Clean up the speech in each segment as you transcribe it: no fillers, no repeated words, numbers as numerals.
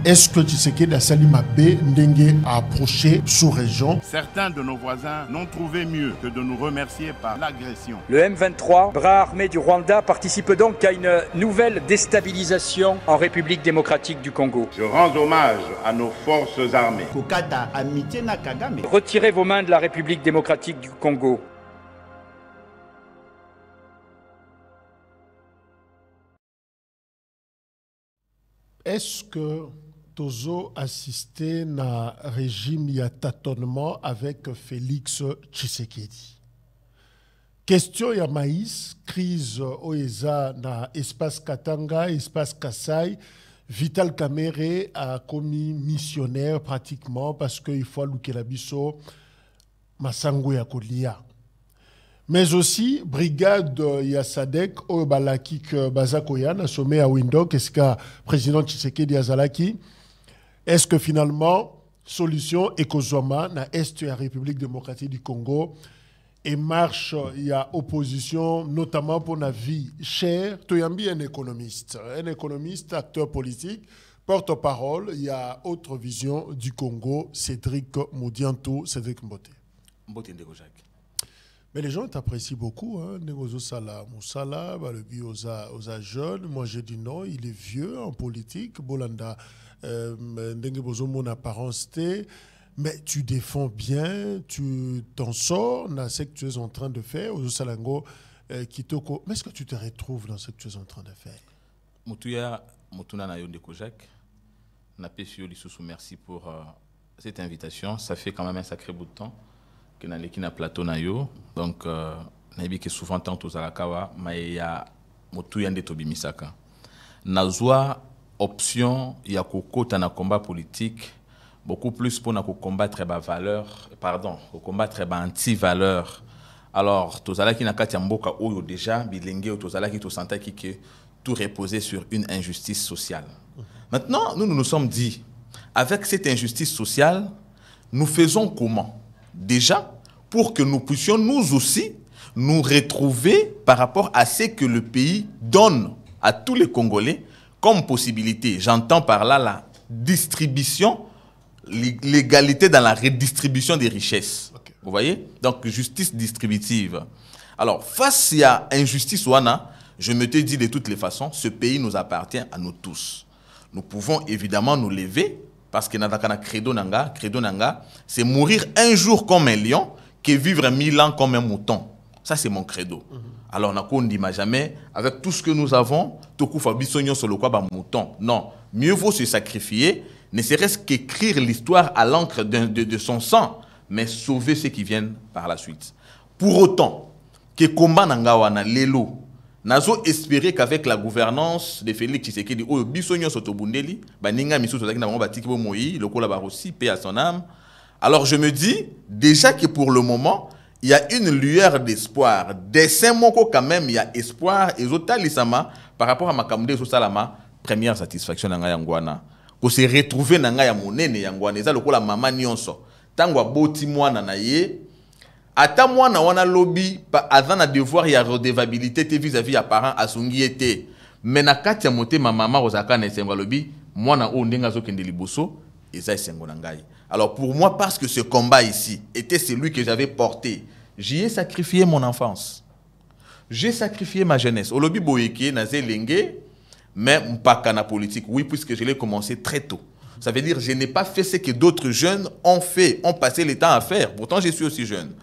Est-ce que Tshisekedi a sali mabe ndenge a approché sous-région? Certains de nos voisins n'ont trouvé mieux que de nous remercier par l'agression. Le M23, bras armé du Rwanda, participe donc à une nouvelle déstabilisation en République démocratique du Congo. Je rends hommage à nos forces armées. Retirez vos mains de la République démocratique du Congo. Est-ce que Tozo assisté na régime ya tâtonnement avec Félix Tshisekedi? Question ya maïs, crise oeza na espace Katanga, espace Kassai. Vital Kamerhe a commis missionnaire pratiquement parce qu'il faut alouke la biso masango ya kolia. Mais aussi, brigade Yasadek, Obalaki, Bazakoyan, a sommet à Windhoek, est-ce que président Tshisekedi Azalaki, est-ce que finalement, solution Ekozoma, na Est de la République démocratique du Congo, et marche, il y a opposition, notamment pour la vie chère, Toyambi un économiste, acteur politique, porte-parole, il y a autre vision du Congo, Cédric Moudianto, Cédric Mbote. Mbote Ndeko-Jacques. Mais les gens t'apprécient beaucoup. Hein. Moussala, aux jeunes. Moi, j'ai dit non, il est vieux en politique. Bolanda, mon apparence. Mais tu défends bien, tu t'en sors dans ce que tu es en train de faire. Aux Salango, Kitoko. Mais est-ce que tu te retrouves dans ce que tu es en train de faire? Moutouya, Moutuna Nayo Ndeko-Jacques. Merci pour cette invitation. Ça fait quand même un sacré bout de temps que na leki na plateau na yo, donc nayebi que souvent tant aux alakawa mais ya motu yande tobimisaka nazwa option ya kokota na combat politique beaucoup plus pour na combattre ba valeur combattre ba anti valeur. Alors tozalaki na kati ya mboka oyo déjà bilenge tozalaki to sentaki que tout reposait sur une injustice sociale. Maintenant nous nous sommes dit avec cette injustice sociale nous faisons comment? Déjà, pour que nous puissions nous aussi nous retrouver par rapport à ce que le pays donne à tous les Congolais comme possibilité. J'entends par là la distribution, l'égalité dans la redistribution des richesses. Okay. Vous voyez? Donc, justice distributive. Alors, face à injustice, je me te dis de toutes les façons, ce pays nous appartient à nous tous. Nous pouvons évidemment nous lever. Parce que dans credo nanga, c'est mourir un jour comme un lion que vivre 1000 ans comme un mouton. Ça, c'est mon credo. Alors, on ne dit jamais, avec tout ce que nous avons, sur le quoi, mouton. Non, mieux vaut se sacrifier, ne serait-ce qu'écrire l'histoire à l'encre de son sang, mais sauver ceux qui viennent par la suite. Pour autant, que combat nanga wana lelo, nazo espérer qu'avec la gouvernance de Félix Tshisekedi, oyo bisonyo sotobundeli, baninga misu tozaki na bango batiki bo moyi, lokola barosi paix à son âme. Alors je me dis déjà que pour le moment, il y a une lueur d'espoir. Dessin moko quand même, il y a espoir et zotalisama par rapport à makamde salama, première satisfaction nanga yangwana. Ko se retrouver nanga ya monene yangwana, eza lokola mama nyonso. Tango aboti mwana na ye ata mwana wana lobby avant na devoir ya redevabilité vis-à-vis ya parents asungi été mais na kati ya motema mama ozaka na esengo lobby mwana o ndenga zokende liboso eza esengo na ngai. Alors pour moi parce que ce combat ici était celui que j'avais porté, j'y ai sacrifié mon enfance. J'ai sacrifié ma jeunesse. Au lobby boyeke na zelenge mais mpaka na politique. Oui, puisque je l'ai commencé très tôt. Ça veut dire je n'ai pas fait ce que d'autres jeunes ont fait, ont passé le temps à faire. Pourtant je suis aussi jeune.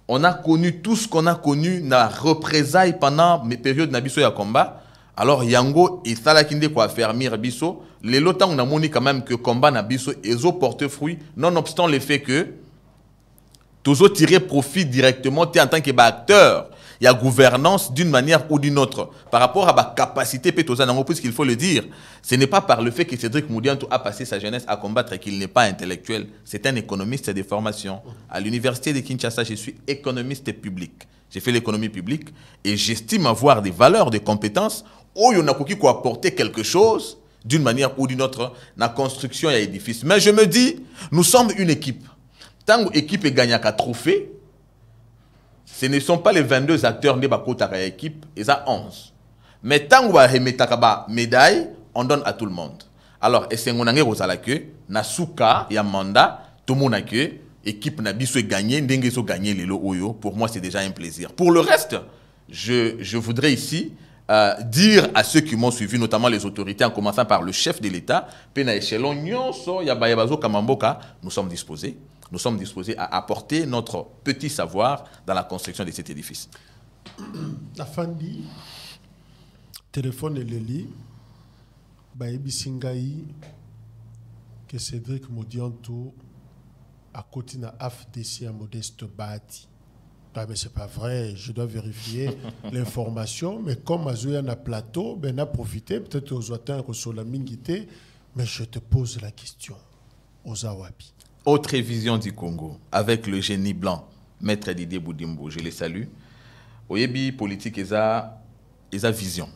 On a connu tout ce qu'on a connu na représailles pendant mes périodes na biso ya combat. Alors yango et salakinde quoi fermir biso. Les lotang on a moni quand même que combat na biso ezo porte fruit nonobstant le fait que tous tirer profit directement en tant que acteur. Il y a gouvernance d'une manière ou d'une autre. Par rapport à ma capacité, puisqu'il faut le dire, ce n'est pas par le fait que Cédric Moudianto a passé sa jeunesse à combattre et qu'il n'est pas intellectuel. C'est un économiste de formation. À l'université de Kinshasa, je suis économiste public. J'ai fait l'économie publique et j'estime avoir des valeurs, des compétences où on a pu apporter quelque chose d'une manière ou d'une autre dans la construction et l'édifice. Mais je me dis, nous sommes une équipe. Tant que l'équipe gagne un trophée, ce ne sont pas les 22 acteurs de la équipe, ils ont 11. Mais tant que vous remettez la médaille, on donne à tout le monde. Alors, esengonange kozala que na suka ya mandat tout le monde a que équipe na biso gagné, ndenge so gagné lelo oyo. Pour moi, c'est déjà un plaisir. Pour le reste, je voudrais ici dire à ceux qui m'ont suivi, notamment les autorités, en commençant par le chef de l'État, pena échelon nyonso ya bayabazo kamamboka, nous sommes disposés. Nous sommes disposés à apporter notre petit savoir dans la construction de cet édifice. La Fandi, téléphone et Leli, Bayebi Singaï, que Cédric Modianto à côté de AFDC à Modeste Bati. Ah, mais c'est pas vrai, je dois vérifier l'information, mais comme Azouya na plateau, ben a profité, peut-être aux Ouattins, aux la Mingité, mais je te pose la question, aux Awapi. Autre vision du Congo, avec le génie blanc, Maître Didier Boudimbo, je les salue. Oyebi politique est a vision.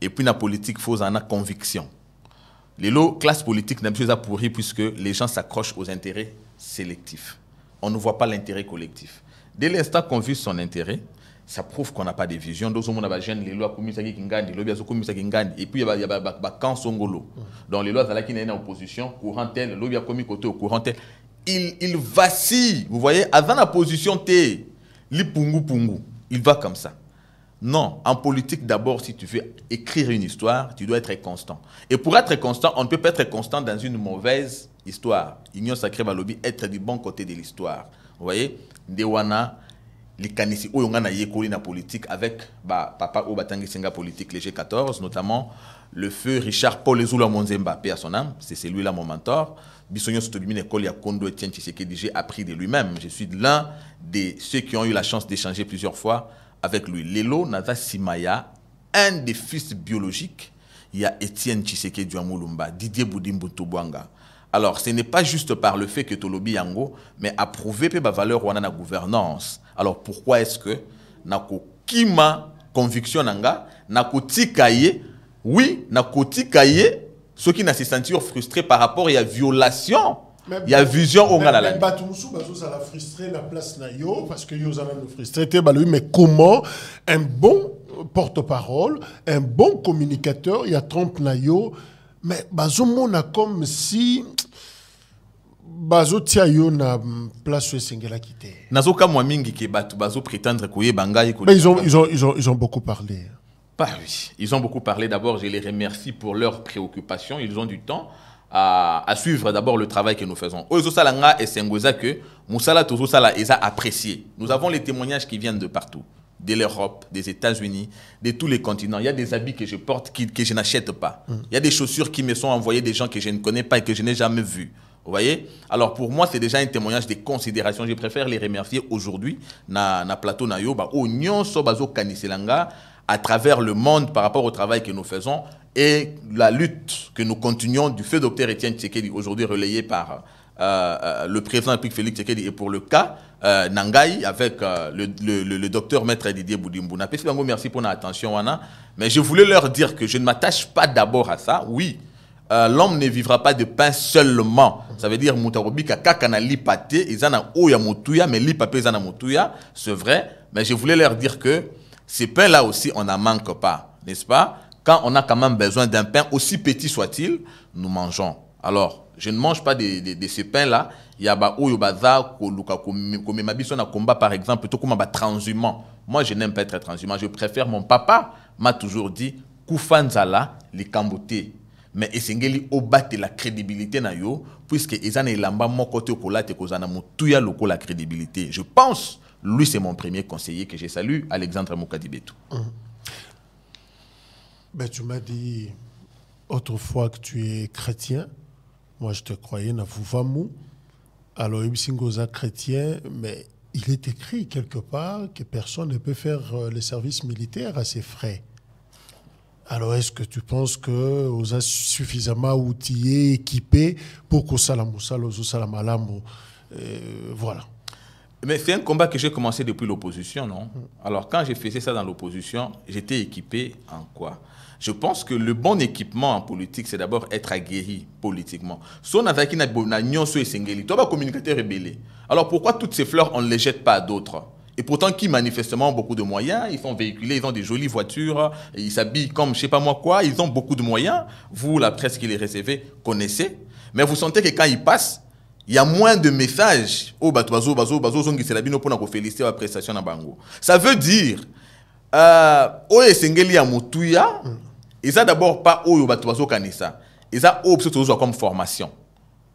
Et puis la politique, il faut en a conviction. Les classes politiques n'a pas pourri puisque les gens s'accrochent aux intérêts sélectifs. On ne voit pas l'intérêt collectif. Dès l'instant qu'on vise son intérêt, ça prouve qu'on n'a pas de vision. Donc, on a des jeunes, les lois comme ça qui ngandi, les lois comme ça qui ngandi, et puis il y a des camps songolo. Donc les lois qui sont en opposition, courant tel, les lois comme côté au courant tel, il vacille. Vous voyez, avant la position T, il va comme ça. Non, en politique, d'abord, si tu veux écrire une histoire, tu dois être constant. Et pour être constant, on ne peut pas être constant dans une mauvaise histoire. Union sacrée va lobby être du bon côté de l'histoire. Vous voyez, Dewana, les kanisi oyongana yekoli na politique avec papa Obatangi Senga politique, les G14, notamment le feu Richard Paul Ezula Monzemba, paix à son âme, c'est celui-là mon mentor. Bissonyo Sotobimine école ya Kondo Etienne Tshisekedi, j'ai appris de lui-même. Je suis l'un de ceux qui ont eu la chance d'échanger plusieurs fois avec lui. Lelo Naza Simaya, un des fils biologiques, il y a Etienne Tshisekedi Mulumba, Didier Boudimbo Tobwanga. Alors, ce n'est pas juste par le fait que Tolobi Yango, mais approuver la valeur ou la gouvernance. Alors, pourquoi est-ce que nako kima conviction nanga, nako tikaye, oui, nako tikaye, ceux qui n'ont se sentir frustrés par rapport à la violation, il y a vision au Ghana. Mais Batumusu, ça l'a frustré la place na yo, parce que yo ça l'a frustré, mais comment un bon porte-parole, un bon communicateur, il y a 30 na yo, mais bazomo na comme si bazo tia yo na place où Sengela quitté. Nazoka moi mingi ke batu bazo prétendre koye bangai. Mais ils ont beaucoup parlé. Bah oui, ils ont beaucoup parlé. D'abord, je les remercie pour leurs préoccupations. Ils ont du temps à suivre d'abord le travail que nous faisons. Ozo salanga et sengoza que musala tozo sala eza apprécié. Nous avons les témoignages qui viennent de partout. De l'Europe, des États-Unis, de tous les continents. Il y a des habits que je porte que je n'achète pas. Il y a des chaussures qui me sont envoyées des gens que je ne connais pas et que je n'ai jamais vus. Vous voyez? Alors pour moi, c'est déjà un témoignage de considération. Je préfère les remercier aujourd'hui na plateau na yo ba onyon so bazo kaniselanga à travers le monde par rapport au travail que nous faisons et la lutte que nous continuons du feu docteur Etienne Tshisekedi, aujourd'hui relayé par le président République Félix Tshisekedi, et pour le cas Nangai avec le docteur Maître Didier Boudimbo. Merci pour votre attention, Wana. Mais je voulais leur dire que je ne m'attache pas d'abord à ça. Oui, l'homme ne vivra pas de pain seulement. Ça veut dire Moutarobika kakana lipate, izana oya mutuya, mais lipapé izana mutuya, c'est vrai. Mais je voulais leur dire que ces pains-là aussi, on n'en manque pas, n'est-ce pas? Quand on a quand même besoin d'un pain, aussi petit soit-il, nous mangeons. Alors, je ne mange pas de ces pains-là. Il y a un combat, par exemple, plutôt comme un transhumant. Moi, je n'aime pas être transhumant. Je préfère, mon papa m'a toujours dit, Koufanzala, les kamboté. Mais essengeli obate la crédibilité na yo, puisque ezana elamba mon côté au kolate kozana mutuya loko la crédibilité. Je pense, lui c'est mon premier conseiller que je salue, Alexandre Moukadibetou. Ben, tu m'as dit autrefois que tu es chrétien. Moi, je te croyais na Vouvamu. Alors, Ibisingoza chrétien, mais il est écrit quelque part que personne ne peut faire le service militaire à ses frais. Alors, est-ce que tu penses que vous êtes suffisamment outillés, équipés pour que ça voilà. Mais c'est un combat que j'ai commencé depuis l'opposition, non? Alors, quand je faisais ça dans l'opposition, j'étais équipé en quoi? Je pense que le bon équipement en politique, c'est d'abord être aguerri politiquement. Si on a communicateur rebelle, alors pourquoi toutes ces fleurs, on ne les jette pas à d'autres? Et pourtant, qui manifestement ont beaucoup de moyens, ils sont véhiculés, ils ont des jolies voitures, ils s'habillent comme je ne sais pas moi quoi, ils ont beaucoup de moyens. Vous, la presse qui les recevez, connaissez. Mais vous sentez que quand ils passent, il y a moins de messages. Oh, ça veut dire, oh, esengeli ya mutuya, et ça d'abord pas oh, batuazo kanisa. Et ça, oh, comme formation.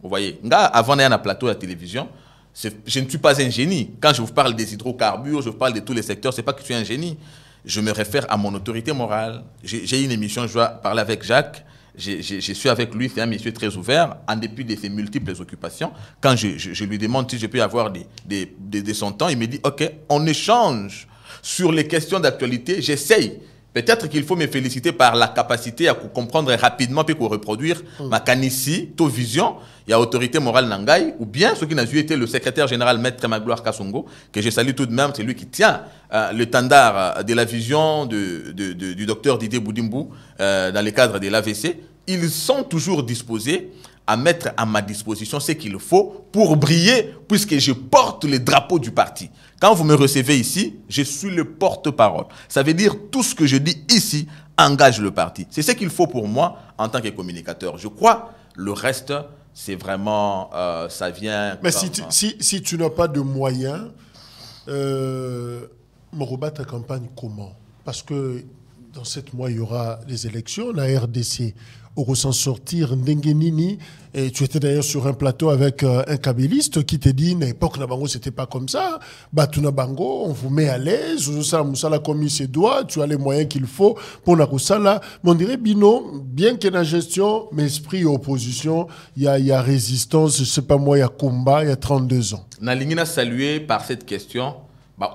Vous voyez, avant d'aller à plateau de la télévision, je ne suis pas un génie. Quand je vous parle des hydrocarbures, je vous parle de tous les secteurs, ce n'est pas que je suis un génie. Je me réfère à mon autorité morale. J'ai une émission, je dois parler avec Jacques. Je suis avec lui, c'est un monsieur très ouvert, en dépit de ses multiples occupations. Quand je lui demande si je peux avoir de son temps, il me dit, OK, on échange sur les questions d'actualité, j'essaye. Peut-être qu'il faut me féliciter par la capacité à comprendre rapidement puis reproduire ma canissi, to vision, il y a autorité morale Nangai, ou bien ce qui n'a été le secrétaire général Maître Magloire Kassongo, que je salue tout de même, c'est lui qui tient le tendard de la vision du docteur Didier Boudimbu dans le cadre de l'AVC. Ils sont toujours disposés à mettre à ma disposition ce qu'il faut pour briller, puisque je porte le drapeau du parti. Quand vous me recevez ici, je suis le porte-parole. Ça veut dire tout ce que je dis ici engage le parti. C'est ce qu'il faut pour moi en tant que communicateur. Je crois le reste, c'est vraiment, ça vient... Mais si tu n'as pas de moyens, Moroba, ta campagne comment? Parce que dans 7 mois, il y aura les élections, la RDC au s'en sortir Ndengenini, et tu étais d'ailleurs sur un plateau avec un kabyliste qui te dit à l'époque Nabango c'était pas comme ça, Batuna Bango, on vous met à l'aise, Moussala comme il se doit, tu as les moyens qu'il faut pour Nakosala. Mais on dirait Bino, bien qu'il y ait la gestion, mais esprit opposition, il y a résistance, je sais pas moi, il y a combat, il y a 32 ans. Nalingina salué par cette question,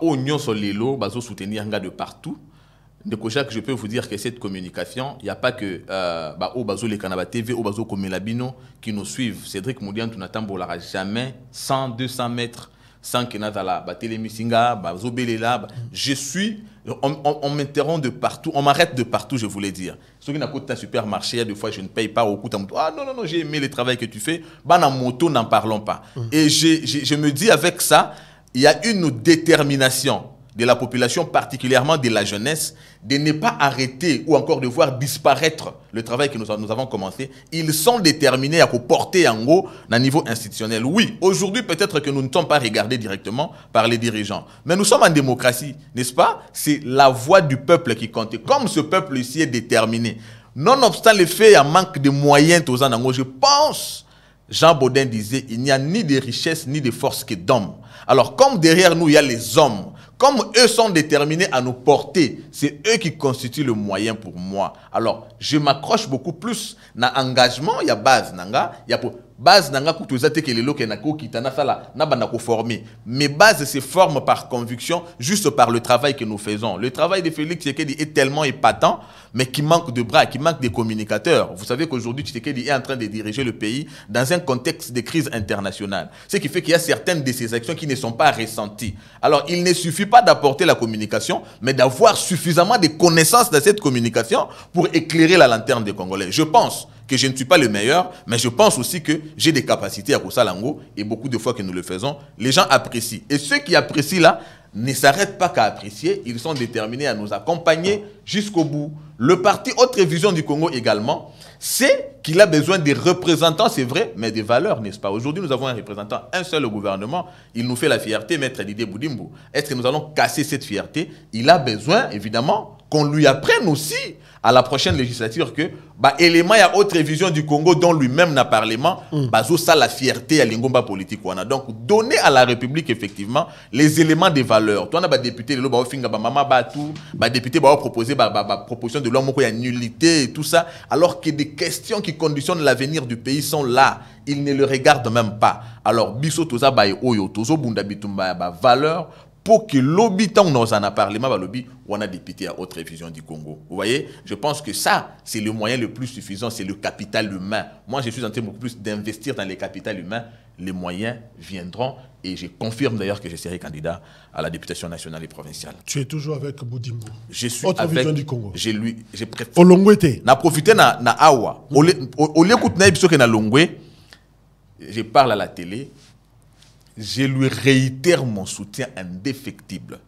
au Nyon Solelo, bazo soutenir un gars de partout. De Kojak, je peux vous dire que cette communication, il n'y a pas que au Bazo les Kanaba TV, au Bazo Komelabino qui nous suivent. Cédric Moudian, tu n'attends jamais 100, 200 mètres sans que Nazala, Télémisinga, Bazo Belela. Je suis, on m'interrompt de partout, on m'arrête de partout, je voulais dire. Ceux qui n'ont pas de supermarché, des fois je ne paye pas au coup de moto. Ah non, j'ai aimé le travail que tu fais. Dans moto, n'en parlons pas. Et je me dis avec ça, il y a une détermination de la population, particulièrement de la jeunesse, de ne pas arrêter ou encore de voir disparaître le travail que nous avons commencé. Ils sont déterminés à porter en haut d'un niveau institutionnel. Oui, aujourd'hui, peut-être que nous ne sommes pas regardés directement par les dirigeants. Mais nous sommes en démocratie, n'est-ce pas? C'est la voix du peuple qui compte. Et comme ce peuple ici est déterminé, nonobstant le fait, il y a un manque de moyens, je pense, Jean Baudin disait, il n'y a ni de richesse ni de force que d'hommes. Alors, comme derrière nous, il y a les hommes, comme eux sont déterminés à nous porter, c'est eux qui constituent le moyen pour moi. Alors, je m'accroche beaucoup plus dans l'engagement, il y a base, il y a base nanga kutuzate que les loke nako kitana sala na banda ko former. Mes bases se forment par conviction, juste par le travail que nous faisons. Le travail de Félix Tshisekedi est tellement épatant, mais qui manque de bras, qui manque de communicateurs. Vous savez qu'aujourd'hui Tshisekedi est en train de diriger le pays dans un contexte de crise internationale. Ce qui fait qu'il y a certaines de ces actions qui ne sont pas ressenties. Alors, il ne suffit pas d'apporter la communication, mais d'avoir suffisamment de connaissances de cette communication pour éclairer la lanterne des Congolais. Je pense que je ne suis pas le meilleur, mais je pense aussi que j'ai des capacités à Kosalango, et beaucoup de fois que nous le faisons, les gens apprécient. Et ceux qui apprécient là ne s'arrêtent pas qu'à apprécier, ils sont déterminés à nous accompagner jusqu'au bout. Le parti Autre Vision du Congo également, c'est qu'il a besoin des représentants, c'est vrai, mais des valeurs, n'est-ce pas? Aujourd'hui, nous avons un représentant, un seul au gouvernement, il nous fait la fierté, Maître Didier Boudimbu. Est-ce que nous allons casser cette fierté? Il a besoin, évidemment, qu'on lui apprenne aussi à la prochaine législature que élément il y a Autre Vision du Congo dont lui-même n'a parlement ça la fierté à l'ingomba politique. Donc donner à la République effectivement les éléments des valeurs. Toi on a député le finga maman batou, député proposer proposition de l'homme il y a nullité et tout ça, alors que des questions qui conditionnent l'avenir du pays sont là, ils ne le regardent même pas. Alors biso toza oyo tozo bunda bitumba valeur pour que l'habitant nous en a parlé, on a député à Autre Vision du Congo. Vous voyez, je pense que ça, c'est le moyen le plus suffisant, c'est le capital humain. Moi, je suis en train beaucoup plus d'investir dans le capital humain. Les moyens viendront et je confirme d'ailleurs que je serai candidat à la députation nationale et provinciale. Tu es toujours avec Boudimbu. Je suis Autre avec Vision du Congo. J'ai Olongwete. Na profité na awa. Au lieu que na Longwe, je parle à la télé. je lui réitère mon soutien indéfectible.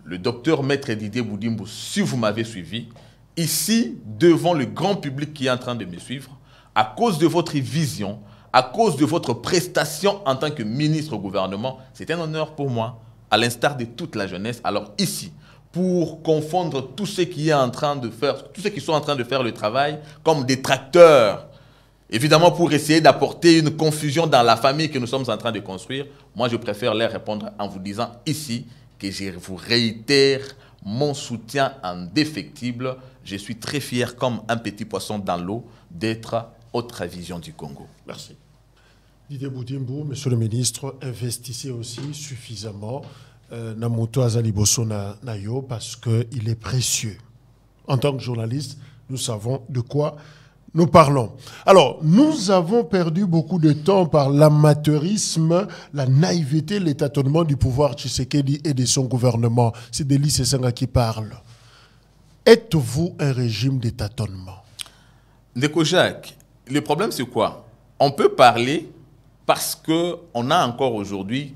Le docteur Maître Didier Boudimbo, si vous m'avez suivi, ici, devant le grand public qui est en train de me suivre, à cause de votre vision, à cause de votre prestation en tant que ministre au gouvernement, c'est un honneur pour moi, à l'instar de toute la jeunesse. Alors ici, pour confondre tous ceux qui sont en train de faire le travail comme des tracteurs, évidemment pour essayer d'apporter une confusion dans la famille que nous sommes en train de construire, moi je préfère leur répondre en vous disant ici que je vous réitère mon soutien indéfectible. Je suis très fier comme un petit poisson dans l'eau d'être autre vision du Congo. Merci. Didier Boudimbo, monsieur le ministre, investissez aussi suffisamment Namoto Azaliboso Nayo parce qu'il est précieux. En tant que journaliste, nous savons de quoi nous parlons. Alors, nous avons perdu beaucoup de temps par l'amateurisme, la naïveté, les tâtonnements du pouvoir Tshisekedi et de son gouvernement. C'est Delis Sesanga qui parle. Êtes-vous un régime de tâtonnement? Ndeko Jacques, le problème c'est quoi? On peut parler parce qu'on a encore aujourd'hui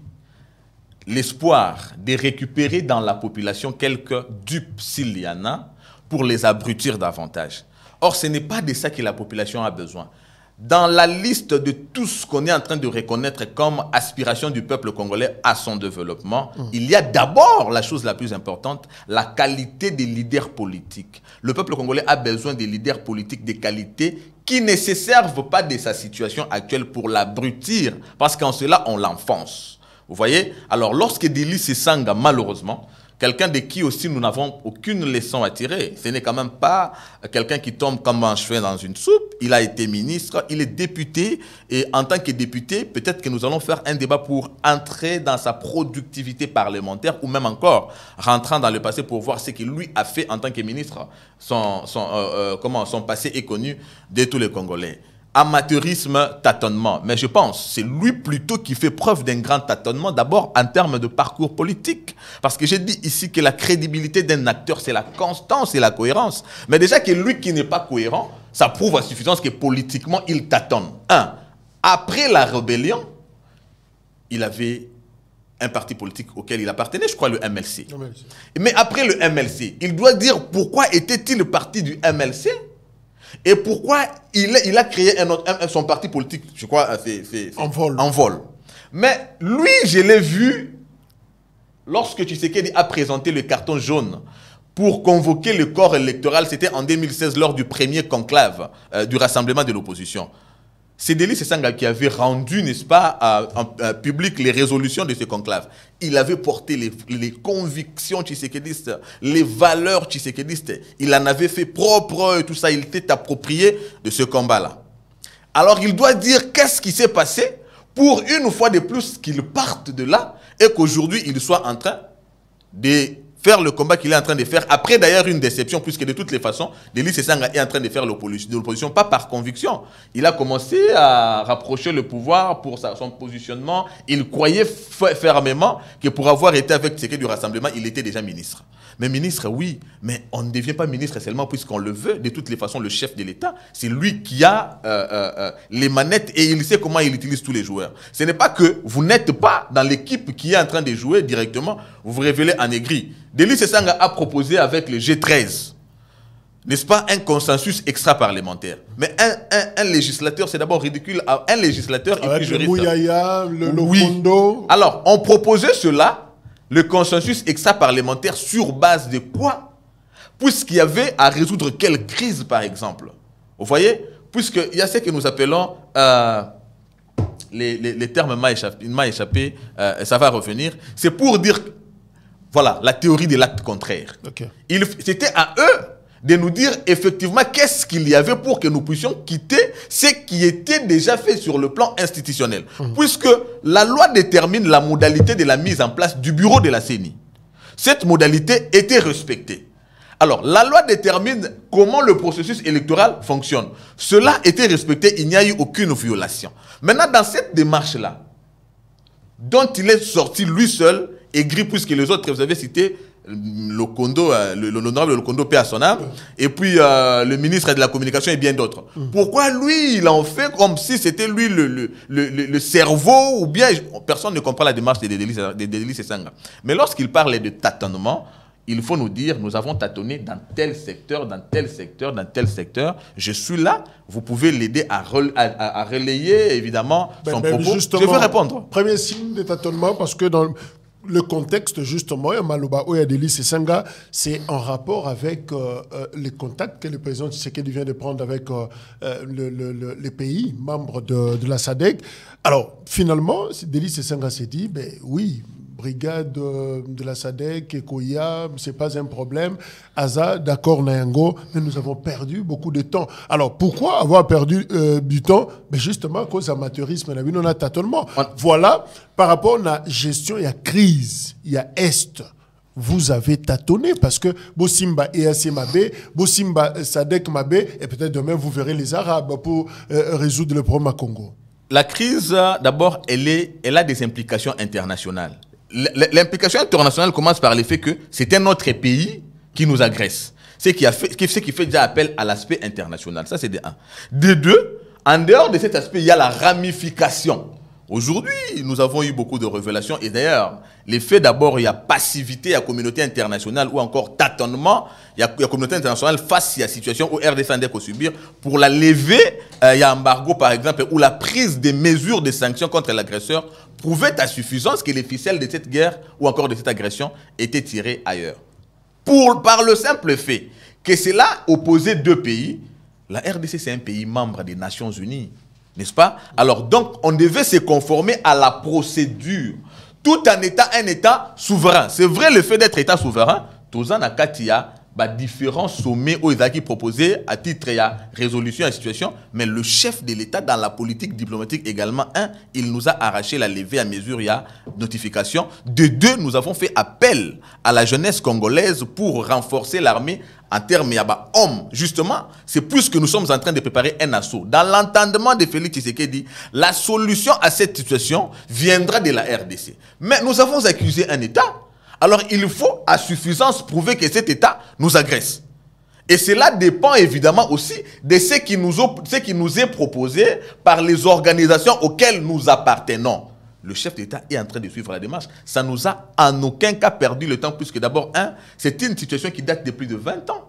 l'espoir de récupérer dans la population quelques dupes s'il y en a pour les abrutir davantage. Or, ce n'est pas de ça que la population a besoin. Dans la liste de tout ce qu'on est en train de reconnaître comme aspiration du peuple congolais à son développement, il y a d'abord la chose la plus importante, la qualité des leaders politiques. Le peuple congolais a besoin des leaders politiques de qualité qui ne se servent pas de sa situation actuelle pour l'abrutir, parce qu'en cela, on l'enfonce. Vous voyez? Alors, lorsque Delis Sesanga, malheureusement, quelqu'un de qui aussi nous n'avons aucune leçon à tirer. Ce n'est quand même pas quelqu'un qui tombe comme un cheveu dans une soupe. Il a été ministre, il est député. Et en tant que député, peut-être que nous allons faire un débat pour entrer dans sa productivité parlementaire ou même encore rentrant dans le passé pour voir ce qu'il lui a fait en tant que ministre. Son passé est connu de tous les Congolais. Amateurisme, tâtonnement. Mais je pense c'est lui plutôt qui fait preuve d'un grand tâtonnement, d'abord en termes de parcours politique. Parce que j'ai dit ici que la crédibilité d'un acteur, c'est la constance et la cohérence. Mais déjà que lui qui n'est pas cohérent, ça prouve à suffisance que politiquement, il tâtonne. Après la rébellion, il avait un parti politique auquel il appartenait, je crois le MLC. Mais après le MLC, il doit dire pourquoi était-il parti du MLC et pourquoi il a créé son parti politique, je crois, en vol. Mais lui, je l'ai vu lorsque Tshisekedi a présenté le carton jaune pour convoquer le corps électoral. C'était en 2016 lors du premier conclave du rassemblement de l'opposition. C'est Delis Sesanga qui avait rendu, n'est-ce pas, en public les résolutions de ce conclave. Il avait porté les convictions tshisekédistes, les valeurs tshisekédistes. Il en avait fait propre et tout ça. Il était approprié de ce combat-là. Alors il doit dire qu'est-ce qui s'est passé pour une fois de plus qu'il parte de là et qu'aujourd'hui il soit en train de faire le combat qu'il est en train de faire, après d'ailleurs une déception, puisque de toutes les façons, Delis Sesanga est en train de faire l'opposition, pas par conviction. Il a commencé à rapprocher le pouvoir pour son positionnement. Il croyait fermement que pour avoir été avec Tshisekedi du Rassemblement, il était déjà ministre. Mais ministre, oui, mais on ne devient pas ministre seulement puisqu'on le veut. De toutes les façons, le chef de l'État, c'est lui qui a les manettes et il sait comment il utilise tous les joueurs. Ce n'est pas que vous n'êtes pas dans l'équipe qui est en train de jouer directement, vous vous révélez en aigri. Delis Sesanga a proposé avec le G13, n'est-ce pas, un consensus extra-parlementaire. Mais un législateur, c'est d'abord ridicule. Un législateur et puis juriste. Le Lokondo. Alors, on proposait cela, le consensus extra-parlementaire, sur base de quoi? Puisqu'il y avait à résoudre quelle crise, par exemple. Vous voyez? Puisqu'il y a ce que nous appelons... les termes m'a échappé, ça va revenir. C'est pour dire... Voilà, la théorie de l'acte contraire. Okay. C'était à eux de nous dire effectivement qu'est-ce qu'il y avait pour que nous puissions quitter ce qui était déjà fait sur le plan institutionnel. Puisque la loi détermine la modalité de la mise en place du bureau de la CENI. Cette modalité était respectée. Alors, la loi détermine comment le processus électoral fonctionne. Cela était respecté, il n'y a eu aucune violation. Maintenant, dans cette démarche-là, dont il est sorti lui seul, aigri, puisque les autres, vous avez cité, l'honorable Lokondo, paix à son âme, et puis le ministre de la Communication et bien d'autres. Pourquoi lui, il en fait comme si c'était lui le cerveau, ou bien personne ne comprend la démarche des Deli Sesanga. Mais lorsqu'il parlait de tâtonnement, il faut nous dire, nous avons tâtonné dans tel secteur, dans tel secteur, dans tel secteur. Je suis là, vous pouvez l'aider à relayer, évidemment, son propos. Je vais répondre. Premier signe de tâtonnement, parce que dans le contexte, justement, Maloba Oya Deli Sesanga, c'est en rapport avec les contacts que le président Tshisekedi vient de prendre avec les pays membres de la SADC. Alors, finalement, Deli Sesanga s'est dit, ben oui, brigade de la SADC, Ekoya, ce n'est pas un problème. Aza, d'accord, Nayango, mais nous avons perdu beaucoup de temps. Alors, pourquoi avoir perdu du temps? Mais justement, à cause d'amateurisme, on a tâtonnement. Voilà, par rapport à la gestion, il y a crise, il y a Est. Vous avez tâtonné parce que Bosimba EAC Mabé, Bosimba SADC Mabé, et peut-être demain, vous verrez les Arabes pour résoudre le problème à Congo. La crise, d'abord, elle a des implications internationales. L'implication internationale commence par le fait que c'est un autre pays qui nous agresse. Ce qui fait déjà appel à l'aspect international. Ça, c'est de un. De deux, en dehors de cet aspect, il y a la ramification. Aujourd'hui, nous avons eu beaucoup de révélations. Et d'ailleurs, l'effet d'abord, il y a passivité, il y a communauté internationale ou encore tâtonnement. Il y a communauté internationale face à la situation où RDC a subir. Pour la lever, il y a embargo par exemple, ou la prise des mesures de sanctions contre l'agresseur prouvait à suffisance que les ficelles de cette guerre ou encore de cette agression étaient tirées ailleurs. Par le simple fait que cela opposait deux pays, la RDC c'est un pays membre des Nations Unies. N'est-ce pas? Alors donc, on devait se conformer à la procédure. Tout en étant un État souverain. C'est vrai, le fait d'être État souverain, Tozan Akatia, différents sommets aux États qui proposaient à titre de résolution de la situation, mais le chef de l'État dans la politique diplomatique également, il nous a arraché la levée à mesure, il y a notification. De deux, nous avons fait appel à la jeunesse congolaise pour renforcer l'armée en termes hommes. Justement, c'est plus que nous sommes en train de préparer un assaut. Dans l'entendement de Félix Tshisekedi, la solution à cette situation viendra de la RDC. Mais nous avons accusé un État. Alors, il faut à suffisance prouver que cet État nous agresse. Et cela dépend évidemment aussi de ce qui nous est proposé par les organisations auxquelles nous appartenons. Le chef d'État est en train de suivre la démarche. Ça nous a en aucun cas perdu le temps, puisque d'abord, c'est une situation qui date de plus de 20 ans.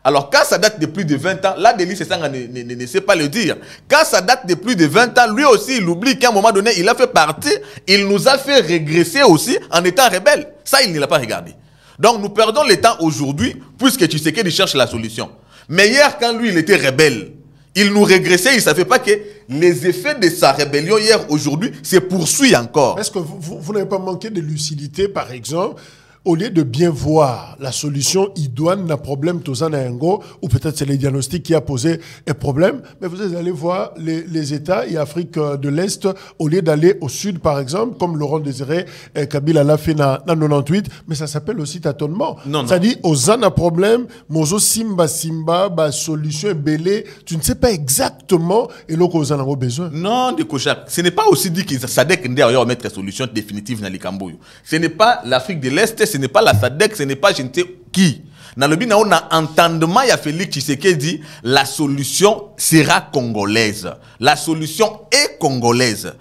Alors, quand ça date de plus de 20 ans, là, Deli Sesanga ne sait pas le dire. Quand ça date de plus de 20 ans, lui aussi, il oublie qu'à un moment donné, il a fait partie, il nous a fait régresser aussi en étant rebelle. Ça, il ne l'a pas regardé. Donc, nous perdons le temps aujourd'hui, puisque Tshisekedi cherche la solution. Mais hier, quand lui, il était rebelle, il nous régressait, il ne savait pas que les effets de sa rébellion hier, aujourd'hui, se poursuivent encore. Est-ce que vous n'avez pas manqué de lucidité, par exemple? Au lieu de bien voir la solution idoine d'un problème Tozanayango, ou peut-être c'est le diagnostic qui a posé un problème, mais vous allez voir les États et Afrique de l'Est, au lieu d'aller au Sud, par exemple, comme Laurent Désiré Kabila l'a fait dans 98, mais ça s'appelle aussi tâtonnement. C'est-à-dire, aux un problème, mozo simba, solution belé, tu ne sais pas exactement et l'autre aux en besoin. Non, de Kochak, ce n'est pas aussi dit que SADC va mettre solution définitive dans les Camboyos. Ce n'est pas l'Afrique de l'Est, ce n'est pas la SADC, ce n'est pas je ne sais qui. Dans le but, on a entendement, il y a Félix Tshisekedi dit la solution sera congolaise. La solution est congolaise.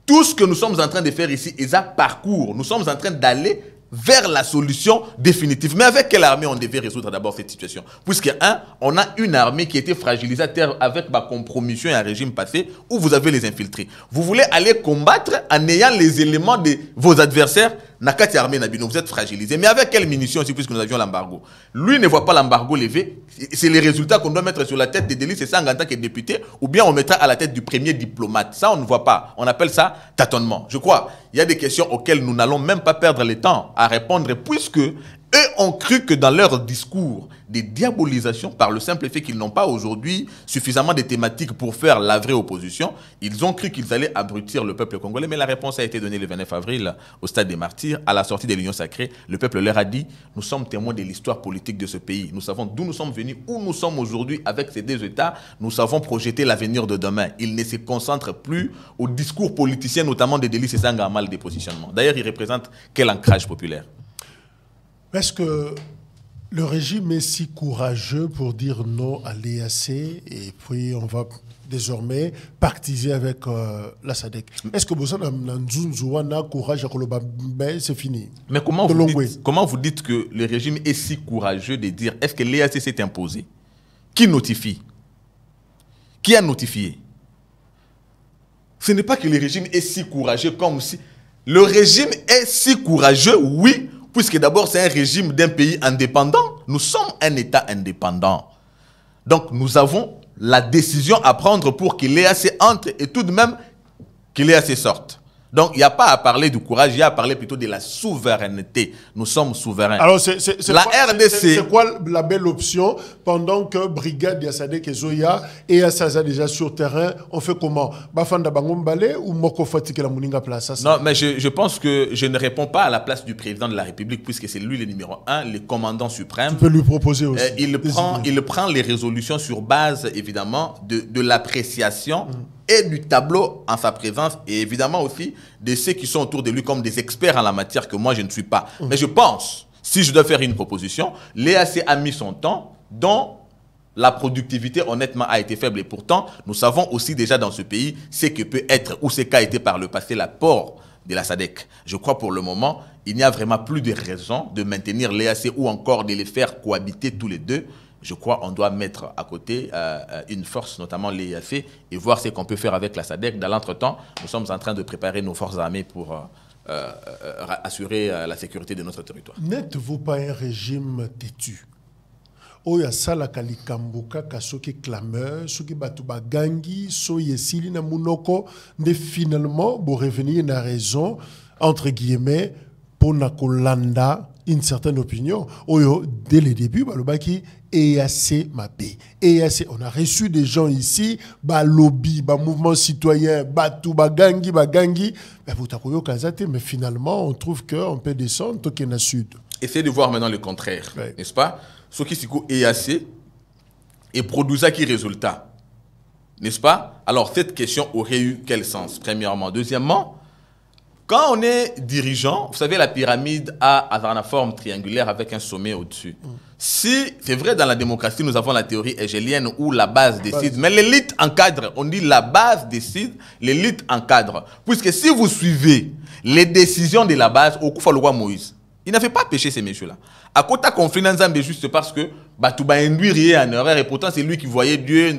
Tout ce que nous sommes en train de faire ici est un parcours. Nous sommes en train d'aller vers la solution définitive. Mais avec quelle armée on devait résoudre d'abord cette situation? Puisque, on a une armée qui était fragilisée avec ma compromission et un régime passé où vous avez les infiltrés. Vous voulez aller combattre en ayant les éléments de vos adversaires. Nakati armée Nabino, vous êtes fragilisé. Mais avec quelle munition aussi, puisque nous avions l'embargo? Lui ne voit pas l'embargo levé. C'est les résultats qu'on doit mettre sur la tête des Deli Sesanga en tant que député, ou bien on mettra à la tête du premier diplomate. Ça, on ne voit pas. On appelle ça tâtonnement. Je crois, il y a des questions auxquelles nous n'allons même pas perdre le temps à répondre, puisque eux ont cru que dans leur discours des diabolisations, par le simple fait qu'ils n'ont pas aujourd'hui suffisamment de thématiques pour faire la vraie opposition, ils ont cru qu'ils allaient abrutir le peuple congolais. Mais la réponse a été donnée le 29 avril au stade des Martyrs, à la sortie de l'Union sacrée. Le peuple leur a dit, nous sommes témoins de l'histoire politique de ce pays. Nous savons d'où nous sommes venus, où nous sommes aujourd'hui avec ces deux États. Nous savons projeter l'avenir de demain. Ils ne se concentrent plus au discours politicien, notamment de Deli Sesanga en mal de positionnement. D'ailleurs, ils représentent quel ancrage populaire? Est-ce que le régime est si courageux pour dire non à l'EAC et puis on va désormais pactiser avec la SADC? Est-ce que vous avez courage à c'est fini? Mais comment vous dites que le régime est si courageux de dire est-ce que l'EAC s'est imposé? Qui notifie? Qui a notifié? Ce n'est pas que le régime est si courageux comme si... Le régime est si courageux, oui, puisque d'abord c'est un régime d'un pays indépendant. Nous sommes un État indépendant. Donc nous avons la décision à prendre pour que l'EAC entre et tout de même que l'EAC sorte. Donc il n'y a pas à parler du courage, il y a à parler plutôt de la souveraineté. Nous sommes souverains. Alors c'est quoi la belle option pendant que Brigade Yassadek et Zoya et Assaza déjà sur terrain, on fait comment? Bafanda Bangombale ou Moko Fatike la Mouninga place? Non, mais je pense que je ne réponds pas à la place du président de la République puisque c'est lui le numéro 1, le commandant suprême. Tu peux lui proposer aussi. Il prend les résolutions sur base évidemment de l'appréciation et du tableau en sa présence et évidemment aussi de ceux qui sont autour de lui comme des experts en la matière que moi je ne suis pas. Mais je pense, si je dois faire une proposition, l'EAC a mis son temps dont la productivité honnêtement a été faible et pourtant nous savons aussi déjà dans ce pays ce que peut être ou ce qu'a été par le passé l'apport de la SADC. Je crois pour le moment, il n'y a vraiment plus de raison de maintenir l'EAC ou encore de les faire cohabiter tous les deux. Je crois qu'on doit mettre à côté une force, notamment l'EAC, et voir ce qu'on peut faire avec la SADC. Dans l'entretemps, nous sommes en train de préparer nos forces armées pour assurer la sécurité de notre territoire. N'êtes-vous pas un régime têtu? Oya sala kalikambuka kasoki clameur, soki batuba gangi, soyesili na munoko, mais finalement, pour revenir na raison, entre guillemets, pour na kolanda une certaine opinion. Oyo, dès le début, balobaki, EAC Mapé. EAC, on a reçu des gens ici, lobby, mouvement citoyen, bagangi, mais finalement, on trouve qu'on peut descendre au Kenya Sud. Essayez de voir maintenant le contraire, ouais. N'est-ce pas? Ce qui est EAC et produisa qui résultat, n'est-ce pas? Alors, cette question aurait eu quel sens, premièrement? Deuxièmement, quand on est dirigeant, vous savez, la pyramide a une forme triangulaire avec un sommet au-dessus. Si, c'est vrai, dans la démocratie, nous avons la théorie hégélienne où la base décide, mais l'élite encadre. On dit la base décide, l'élite encadre. Puisque si vous suivez les décisions de la base, au Koufaloua Moïse, il n'avait pas péché ces messieurs-là. À côté de conflit, juste parce que tu vas induire en erreur et pourtant c'est lui qui voyait Dieu.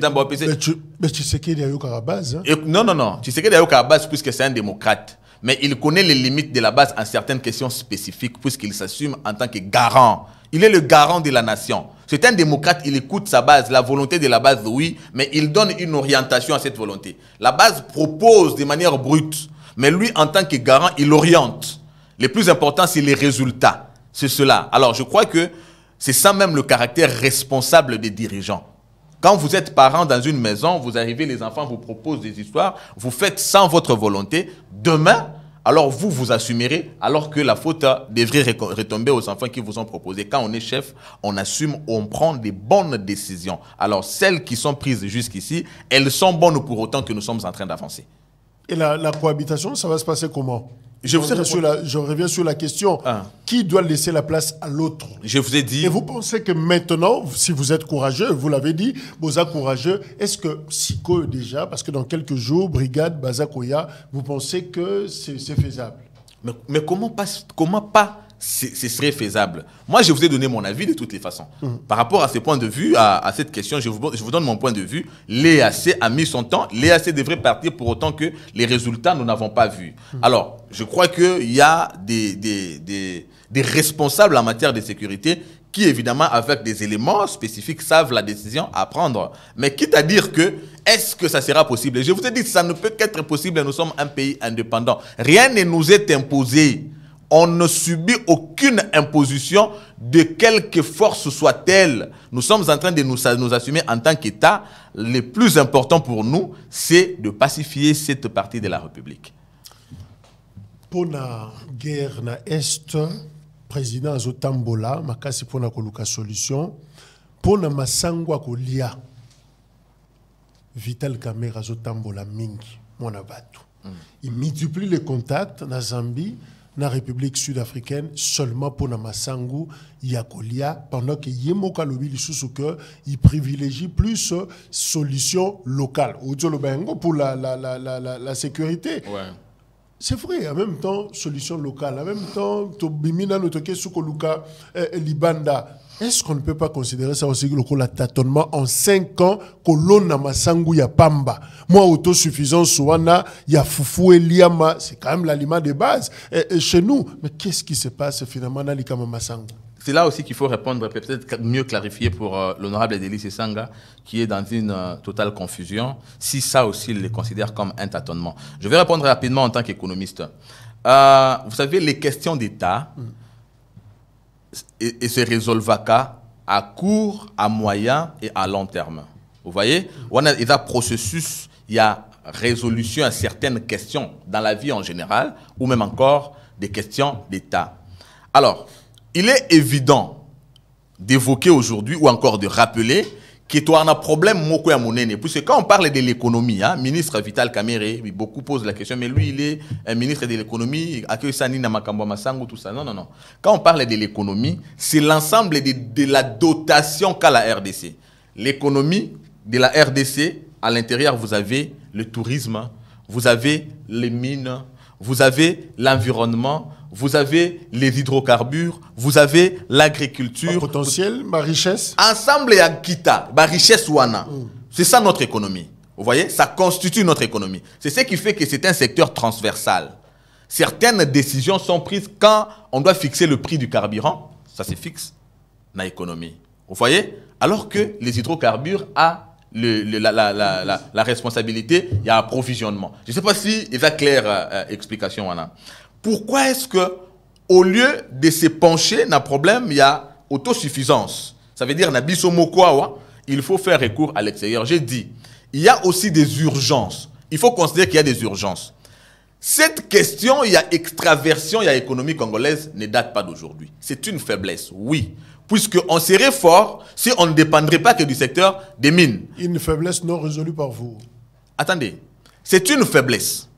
Mais tu sais qu'il y a eu la base. Non. Tu sais qu'il y a eu la base puisque c'est un démocrate. Mais il connaît les limites de la base en certaines questions spécifiques puisqu'il s'assume en tant que garant. Il est le garant de la nation. C'est un démocrate, il écoute sa base, la volonté de la base, oui, mais il donne une orientation à cette volonté. La base propose de manière brute, mais lui, en tant que garant, il oriente. Le plus important, c'est les résultats. C'est cela. Alors, je crois que c'est ça même le caractère responsable des dirigeants. Quand vous êtes parent dans une maison, vous arrivez, les enfants vous proposent des histoires, vous faites sans votre volonté. Demain, alors vous assumerez, alors que la faute devrait retomber aux enfants qui vous ont proposé. Quand on est chef, on assume, on prend des bonnes décisions. Alors, celles qui sont prises jusqu'ici, elles sont bonnes pour autant que nous sommes en train d'avancer. Et la cohabitation, ça va se passer comment? Je reviens sur la question. Qui doit laisser la place à l'autre? Je vous ai dit... Et vous pensez que maintenant, si vous êtes courageux, vous l'avez dit, vous êtes courageux, est-ce que Siko déjà, parce que dans quelques jours, Brigade Bazakoya, vous pensez que c'est faisable? Mais comment pas ce serait faisable? Moi, je vous ai donné mon avis de toutes les façons. Par rapport à ce point de vue, à cette question, je vous donne mon point de vue. L'EAC a mis son temps. L'EAC devrait partir pour autant que les résultats, nous n'avons pas vus. Alors, je crois qu'il y a des responsables en matière de sécurité qui, évidemment, avec des éléments spécifiques, savent la décision à prendre. Mais quitte à dire que, est-ce que ça sera possible? Je vous ai dit que ça ne peut qu'être possible. Nous sommes un pays indépendant. Rien ne nous est imposé. On ne subit aucune imposition de quelque force soit-elle. Nous sommes en train de nous assumer en tant qu'État. Le plus important pour nous, c'est de pacifier cette partie de la République. Pour la guerre na Est, président Azotambola, makasi pour la solution. Pour la masangwa kolia, Vital Kamerhe Azotambola mingi, mona batu. Il multiplie les contacts na Zambie. la République sud-africaine seulement pour la Massangu Yakolia, pendant que Yemoka Lobi il privilégie plus solutions locales. Pour la sécurité. Ouais. C'est vrai, en même temps, solution locale, en même temps, Tobimina Notoke Sukoluka Libanda. Est-ce qu'on ne peut pas considérer ça aussi le tâtonnement en 5 ans que l'on a Massangu ya Pamba? Moi, autosuffisance, Souana, ya Foufou et Liama, c'est quand même l'aliment de base chez nous. Mais qu'est-ce qui se passe finalement dans l'Ikama Massangu? C'est là aussi qu'il faut répondre, peut-être mieux clarifier pour l'honorable Delis Sanga, qui est dans une totale confusion, si ça aussi il les considère comme un tâtonnement. Je vais répondre rapidement en tant qu'économiste. Vous savez, les questions d'État et se résolvent à court, à moyen et à long terme. Vous voyez, il y a un processus, il y a résolution à certaines questions dans la vie en général, ou même encore des questions d'État. Alors, il est évident d'évoquer aujourd'hui ou encore de rappeler que tu as un problème moko ya monene. Puisque quand on parle de l'économie, ministre Vital Kamerhe, beaucoup posent la question, mais lui il est un ministre de l'économie, tout ça. Non, non, non. Quand on parle de l'économie, c'est l'ensemble de la dotation qu'a la RDC. L'économie de la RDC, à l'intérieur, vous avez le tourisme, vous avez les mines, vous avez l'environnement, vous avez les hydrocarbures, vous avez l'agriculture. Ma potentiel, ma richesse. Ensemble, il y a Kita, ma richesse Wana. C'est ça notre économie. Vous voyez, ça constitue notre économie. C'est ce qui fait que c'est un secteur transversal. Certaines décisions sont prises quand on doit fixer le prix du carburant. Ça, c'est fixe dans l'économie. Vous voyez, alors que les hydrocarbures ont la responsabilité, il y a approvisionnement. Je ne sais pas si il y a claire explication. Wana. Pourquoi est-ce que, au lieu de se pencher dans le problème, il y a autosuffisance? Ça veut dire, il faut faire recours à l'extérieur. J'ai dit, il y a aussi des urgences. Il faut considérer qu'il y a des urgences. Cette question, il y a extraversion, il y a économie congolaise, ne date pas d'aujourd'hui. C'est une faiblesse, oui. Puisqu'on serait fort si on ne dépendrait pas que du secteur des mines. Une faiblesse non résolue par vous. Attendez, c'est une faiblesse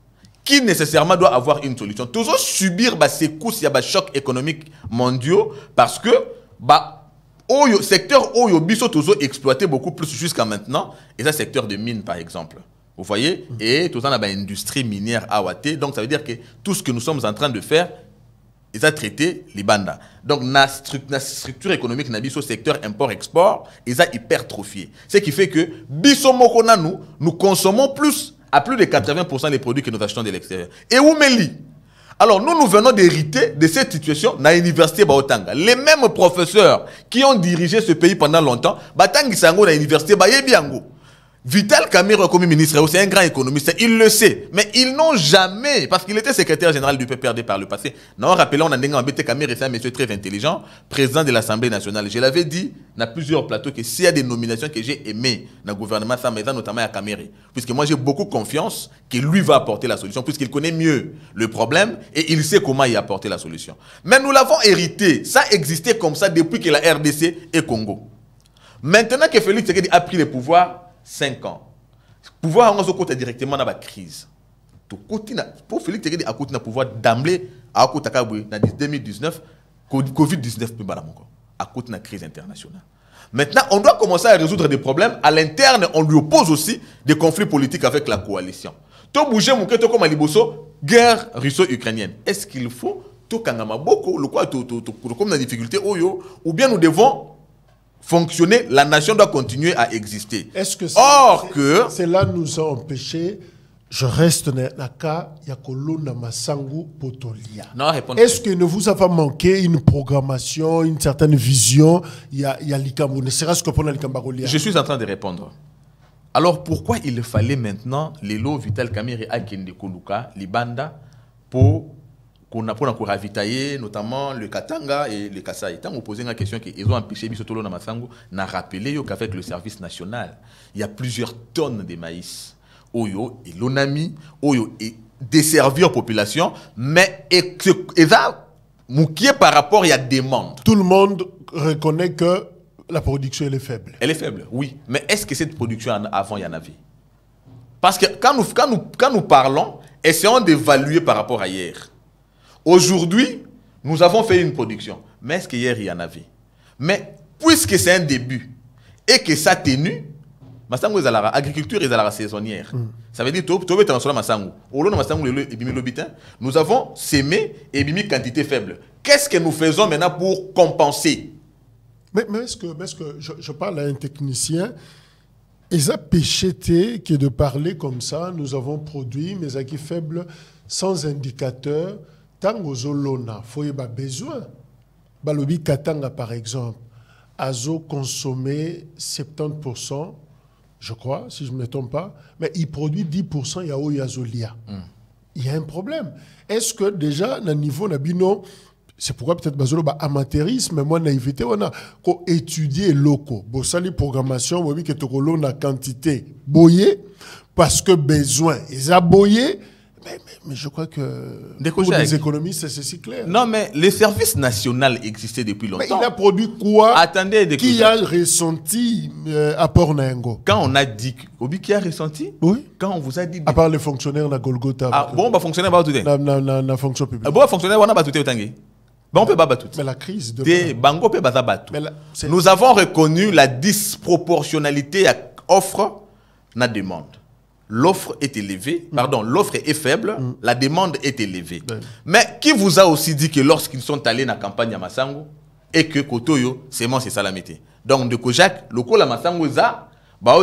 qui nécessairement doit avoir une solution. Toujours subir ces coups, il y a des chocs économiques mondiaux parce que le secteur où il y a toujours exploité beaucoup plus jusqu'à maintenant, et c'est le secteur de mines par exemple. Vous voyez, et tout ça, on a une industrie minière à Ouaté, donc ça veut dire que tout ce que nous sommes en train de faire, ils ont traité les bandes. Donc, la structure économique au secteur import-export, ils ont hypertrophié. Ce qui fait que, nous consommons à plus de 80% des produits que nous achetons de l'extérieur. Et où Meli? Alors, nous venons d'hériter de cette situation dans l'université Baotanga. Les mêmes professeurs qui ont dirigé ce pays pendant longtemps, Batangi Sango dans l'université Bayebiango. Vital Kamerhe comme ministre, c'est un grand économiste, il le sait, mais ils n'ont jamais, parce qu'il était secrétaire général du PPRD par le passé, non, rappelons, on a dit Kamerhe, c'est un monsieur très intelligent, président de l'Assemblée nationale. Je l'avais dit dans plusieurs plateaux que s'il y a des nominations que j'ai aimées dans le gouvernement, ça m'aide notamment à Kamerhe, puisque moi j'ai beaucoup confiance que lui va apporter la solution, puisqu'il connaît mieux le problème et il sait comment y apporter la solution. Mais nous l'avons hérité, ça existait comme ça depuis que la RDC est Congo. Maintenant que Félix Tshisekedi a pris le pouvoir, 5 ans. Pouvoir en côté directement dans la crise. Pour Félix Tshisekedi a côté pouvoir d'emblée à côté en 2019 Covid-19 à côté de la crise internationale. Maintenant, on doit commencer à résoudre des problèmes à l'interne, on lui oppose aussi des conflits politiques avec la coalition. To bouger mon keto comme Liboso, guerre russo-ukrainienne. Est-ce qu'il faut to kangama boko le quoi comme la difficulté ou bien nous devons fonctionner, la nation doit continuer à exister. Est-ce que cela nous a empêché, je reste dans le cas, Yakolona Massangu Potolia. Est-ce qu'il ne vous a pas manqué une programmation, une certaine vision, il y a l'Ikambo, ne serait-ce que pour l'Ikambarolia? Je suis en train de répondre. Alors pourquoi il fallait maintenant les lots Vital Kamerhe à Kende Koluka, Libanda, pour qu'on a ravitailler notamment le Katanga et le Kasaï. Tant on posait la question qu'ils ont empêché Bisotolo na Massangu, n'a rappelé qu'avec le service national, il y a plusieurs tonnes de maïs. Oyo et l'onami, oyo et desservir la population, mais et ça, moukié par rapport il y a demande. Tout le monde reconnaît que la production elle est faible. Elle est faible, oui. Mais est-ce que cette production avant il y en avait? Parce que quand nous parlons, essayons d'évaluer par rapport à hier. Aujourd'hui, nous avons fait une production. Mais est-ce qu'hier, il y en avait? Mais puisque c'est un début et que ça tenu, l'agriculture est la saisonnière. Ça veut dire que nous avons sémé et mis quantité faible. Qu'est-ce que nous faisons maintenant pour compenser? Mais est-ce que je parle à un technicien, ils ont péché que de parler comme ça, nous avons produit, mais à qui faible, sans indicateur, tant aux olona, il faut y avoir besoin. Balobi Katanga, par exemple, a consommé 70%, je crois, si je ne me trompe pas, mais il produit 10% Yao Yazolia. Il y a un problème. Est-ce que déjà, à niveau Nabino, c'est pourquoi peut-être Bazolo amateurisme, mais moi, naïveté, on a étudié locaux. Bon, ça, les programmations, on a vu que tu as la quantité boyée, parce que besoin, ils ont boyé. Mais je crois que pour les économistes, c'est si clair. Non, mais le service national existait depuis longtemps. Mais il a produit quoi? Attendez, qui a ressenti à Port-Naingo? Quand on a dit... Obi, qui a ressenti? Oui. Quand on vous a dit... À part les fonctionnaires de Golgotha. Ah, bon, bah fonctionnaire, bah tout est. La fonction publique. Bon, fonctionnaire, on a battu autant. Bon, on peut pas battre tout. Mais la crise de... Nous avons reconnu la disproportionnalité à offre na demande. L'offre est élevée, l'offre est faible, la demande est élevée. Mais qui vous a aussi dit que lorsqu'ils sont allés dans la campagne à Massango et que Kotoyo, c'est moi, c'est Salamité. Donc, de Kojak, le coup la Massango za, c'est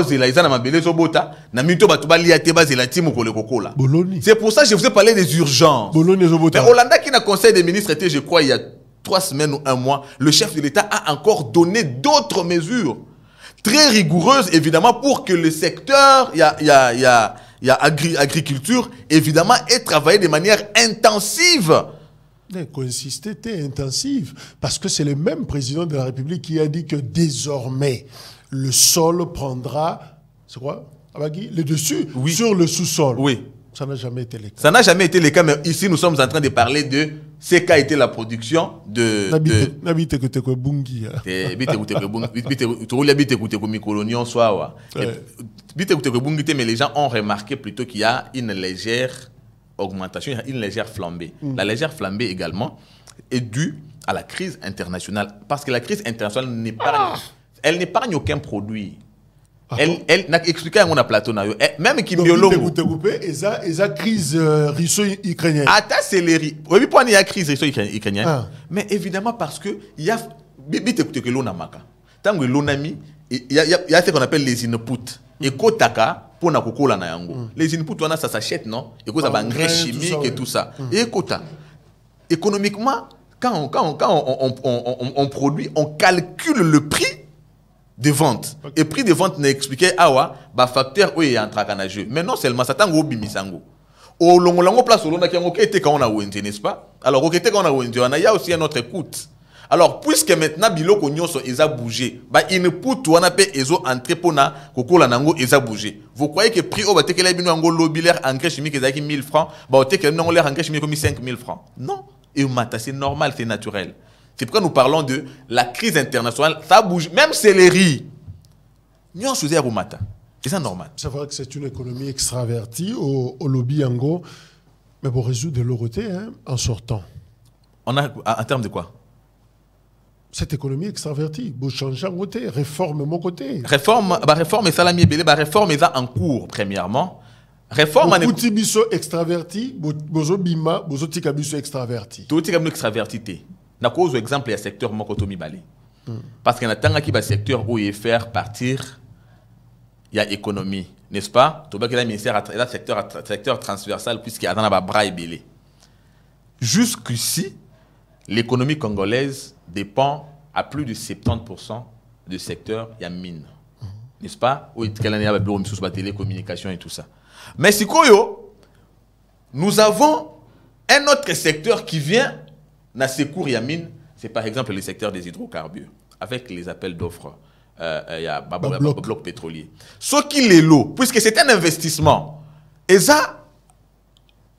pour ça que je vous ai parlé des urgences. Mais Hollanda qui n'a conseil des ministres était, je crois, il y a 3 semaines ou 1 mois, le chef de l'État a encore donné d'autres mesures très rigoureuses, évidemment, pour que le secteur, il y a agriculture, évidemment, ait travaillé de manière intensive. Consister intensive, parce que c'est le même président de la République qui a dit que désormais, le sol prendra, c'est quoi, le dessus sur le sous-sol. Oui. Ça n'a jamais été le cas. Ça n'a jamais été le cas, mais ici nous sommes en train de parler de ce qu'a été la production de... Mais les gens ont remarqué plutôt qu'il y a une légère augmentation, une légère flambée. La légère flambée également est due à la crise internationale. Parce que la crise internationale elle n'épargne aucun produit. Elle n'a expliqué à mon plateau. Même qui biologue. Et la crise russo-ukrainienne. Attends, c'est les riz. Oui, pourquoi il y a crise russo-ukrainienne? Mais évidemment parce que il y a. Que l'on a marqué. Tant que l'on a mis, il y a ce qu'on appelle les inputs. Et kotaka pour na kokola na yango. Les inputs, ça s'achète, non? Et que ça va engrais chimique et tout ça. Et kota. Économiquement, quand on produit, on calcule le prix de vente. Et prix de vente n'a expliqué facteur où il y a un tracanage. Mais non seulement ça tango bimisango. Au longo place au long qui était quand on a ouenté, n'est-ce pas? Alors au quand on a ouenté, il y a aussi un autre coût. Alors puisque maintenant biloko nyonso a bougé, il pour toi na pe ezo entré pona kokola nango a bougé. Vous croyez que prix au batekela bino ngo lobilaire engrais chimique ezaki 1000 francs, ba otekela nango l'air engrais chimique comme 5000 francs. Non, et mata c'est normal, c'est naturel. C'est pourquoi nous parlons de la crise internationale. Ça bouge. Même céleri. Nous sommes à Boumata. C'est ça normal. C'est vrai que c'est une économie extravertie au lobby Ango. Mais pour résoudre de l'autre côté, en sortant. On a, en termes de quoi? Cette économie extravertie. Pour changer mon côté. Réforme mon côté. Réforme et salami belé. Réforme est en cours, premièrement. Réforme en économie. Biso extraverti. Bozo bima. Bozo tika biso extraverti. Tout tika biso extraverti. Na cause exemple il y a secteur mokotomi balé parce qu'il y a tant qui va secteur où il faire partir il y a économie, n'est-ce pas? Tout bas que le ministère a secteur transversal puisqu'il y a dans la bras et belé. Jusqu'ici l'économie congolaise dépend à plus de 70% du secteur il y a mine, n'est-ce pas? Où il y a la télécommunication et tout ça. Mais si nous avons un autre secteur qui vient dans ces cours Yamine, c'est par exemple le secteur des hydrocarbures, avec les appels d'offres, il y a bloc pétrolier. Ce qui est l'eau, puisque c'est un investissement, et ça,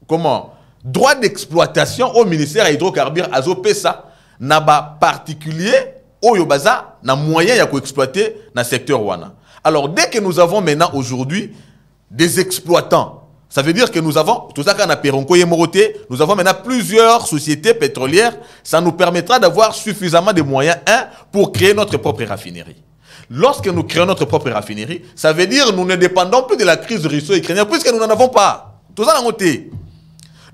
comment? Droit d'exploitation au ministère des hydrocarbures, à Zopesa, n'a pas particulier, au Yobaza, n'a moyen de exploiter dans le secteur Wana. Alors, dès que nous avons maintenant aujourd'hui des exploitants, Ça veut dire que nous avons, tout ça qu'on a Peronco et Moroté, nous avons maintenant plusieurs sociétés pétrolières. Ça nous permettra d'avoir suffisamment de moyens, pour créer notre propre raffinerie. Lorsque nous créons notre propre raffinerie, ça veut dire que nous ne dépendons plus de la crise russo-ukrainienne, puisque nous n'en avons pas. Tout ça, on a noté.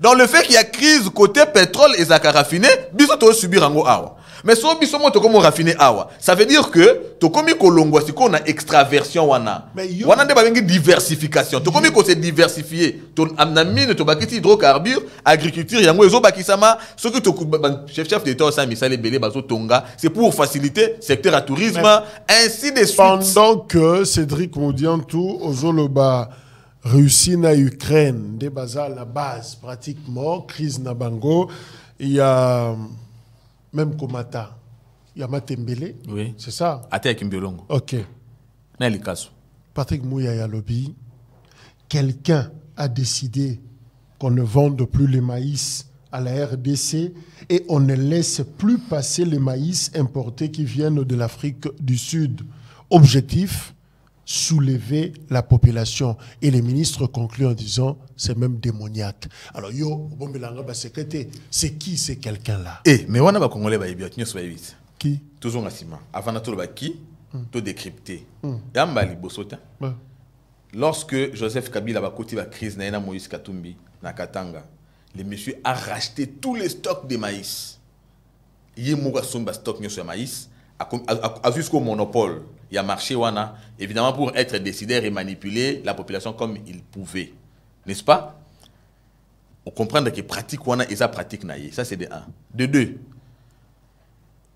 Donc le fait qu'il y a crise côté pétrole et Zaka raffiné, biso to subir ango awa. Mais si biso mo to comme raffiné awa, ça veut dire que to comme kolongwa si qu'on a extraversion wana. Wana de ba bengi diversification. To comme ko se diversifier, to amna mine to bakiti hydrocarbures, agriculture yango ezo bakisama, ce que to chef d'état ça misale belé bazo tonga, c'est pour faciliter secteur à tourisme, ainsi de suite. Pendant que Cédric Modiantou ozoloba réussi na Ukraine, des bases à la base, pratiquement, crise na bango, il y a même Komata, il y a Matembele, oui. C'est ça? Ate Kimbolongo. Ok. Patrick Mouya Yalobi, quelqu'un a décidé qu'on ne vende plus les maïs à la RDC et on ne laisse plus passer les maïs importés qui viennent de l'Afrique du Sud. Objectif, soulever la population. Et les ministres concluent en disant c'est même démoniaque. Alors, c'est qui ces quelqu'un-là? Mais on a pas congolais qui? Toujours en ciment. Avant de qui, tout décrypter. Yambali Bosota. Lorsque Joseph Kabila a côté la crise na Moïse Katumbi na Katanga, le monsieur a racheté tous les stocks de maïs. Il y a stock de maïs a jusqu'au monopole. Il y a marché wana, évidemment pour être décideur et manipuler la population comme il pouvait. N'est-ce pas? On comprend que pratique wana et ça pratique naïe. Ça c'est de 1. De 2.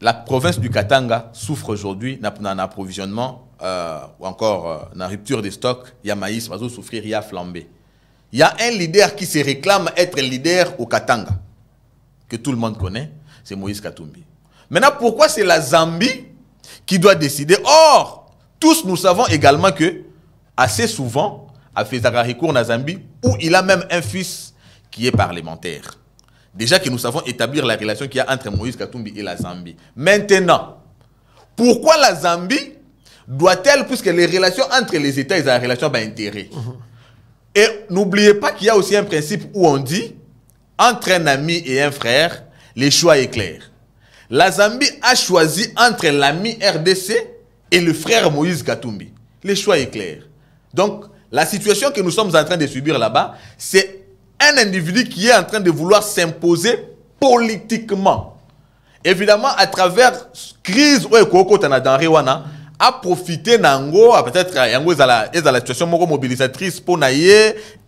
La province du Katanga souffre aujourd'hui d'un approvisionnement ou encore d'une rupture des stocks. Il y a maïs, va souffrir, il y a flambé. Il y a un leader qui se réclame être leader au Katanga, que tout le monde connaît, c'est Moïse Katumbi. Maintenant, pourquoi c'est la Zambie qui doit décider? Or, tous nous savons également que, assez souvent, à Fezara recours en Zambie, où il a même un fils qui est parlementaire. Déjà que nous savons établir la relation qu'il y a entre Moïse Katumbi et la Zambie. Maintenant, pourquoi la Zambie doit-elle, puisque les relations entre les États, ils ont une relation d'intérêt. Et n'oubliez pas qu'il y a aussi un principe où on dit, entre un ami et un frère, le choix est clair. La Zambie a choisi entre l'ami RDC et le frère Moïse Katumbi. Le choix est clair. Donc, la situation que nous sommes en train de subir là-bas, c'est un individu qui est en train de vouloir s'imposer politiquement. Évidemment, à travers crise où a profité nango, peut-être la situation mobilisatrice pour naïe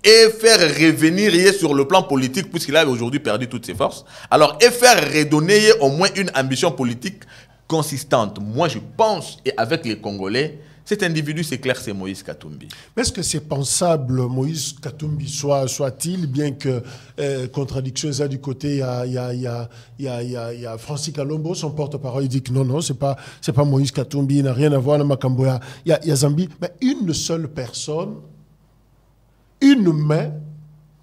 et faire revenir sur le plan politique puisqu'il a aujourd'hui perdu toutes ses forces. Alors, et faire redonner au moins une ambition politique consistante. Moi, je pense, et avec les Congolais, cet individu, c'est clair, c'est Moïse Katumbi. Mais est-ce que c'est pensable, Moïse Katumbi soit-il, bien que contradiction ça du côté, il y a Francis Kalombo, son porte-parole, il dit que non, c'est pas Moïse Katumbi, il n'a rien à voir avec Makamboya. Il y a Zambie, mais une seule personne, une main,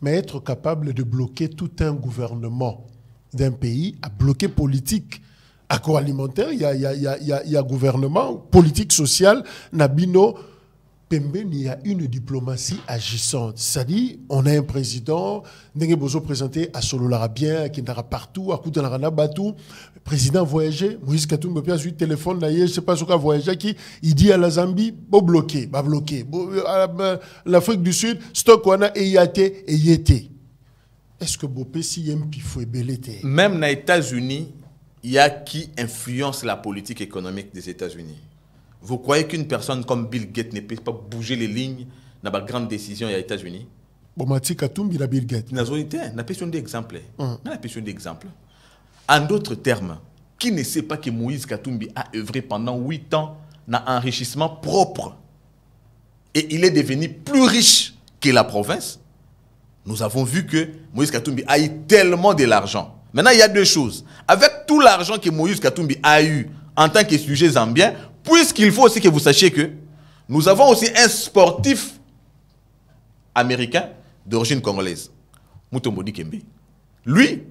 mais être capable de bloquer tout un gouvernement d'un pays, à bloquer politique. Agroalimentaire, il y a gouvernement, politique sociale, Nabino, Pemben, il y a une diplomatie agissante. C'est-à-dire, on a un président, Nengue présenté à Sololarabien, qui est partout, à Koutanarana Batou, président voyagé, Moïse Katumbi, il a eu téléphone, je ne sais pas ce qu'il a voyagé, il dit à la Zambie, bloquer. L'Afrique du Sud, stock, on a EIAT et YT. Est-ce que Bopé, si y a un pifou et belleté? Même aux États-Unis, il y a qui influence la politique économique des États-Unis. Vous croyez qu'une personne comme Bill Gates ne peut pas bouger les lignes dans la grande décision aux États-Unis? Katumbi la Bill Gates. N'a pas besoin d'exemple. En d'autres termes, qui ne sait pas que Moïse Katumbi a œuvré pendant 8 ans dans un enrichissement propre et il est devenu plus riche que la province? Nous avons vu que Moïse Katumbi a eu tellement de l'argent. Maintenant, il y a deux choses. Avec tout l'argent que Moïse Katumbi a eu en tant que sujet zambien, puisqu'il faut aussi que vous sachiez que nous avons aussi un sportif américain d'origine congolaise, Mutombo Dikembe. Lui,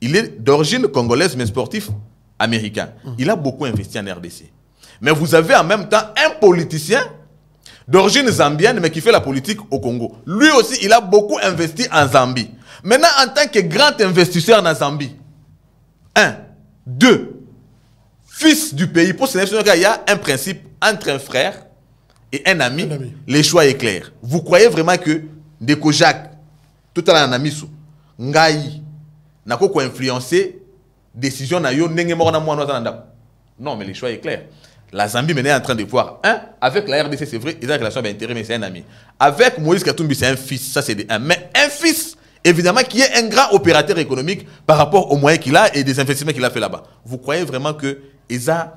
il est d'origine congolaise, mais sportif américain. Il a beaucoup investi en RDC. Mais vous avez en même temps un politicien d'origine zambienne, mais qui fait la politique au Congo. Lui aussi, il a beaucoup investi en Zambie. Maintenant, en tant que grand investisseur en Zambie, 1, 2, fils du pays, pour ce il y a un principe entre un frère et un ami. Les choix est clair. Vous croyez vraiment que Ndeko Jacques, tout à l'heure, un ami sous, Ngaï, n'a pas influencé décision na yo nenge moko na mwana zanda. Non, mais le choix est clair. La Zambie maintenant est en train de voir avec la RDC, c'est vrai, ils ont une relation d'intérêt, mais c'est un ami. Avec Moïse Katumbi, c'est un fils, ça c'est un. Mais un fils, évidemment, qui est un grand opérateur économique par rapport aux moyens qu'il a et des investissements qu'il a fait là-bas. Vous croyez vraiment que ils ont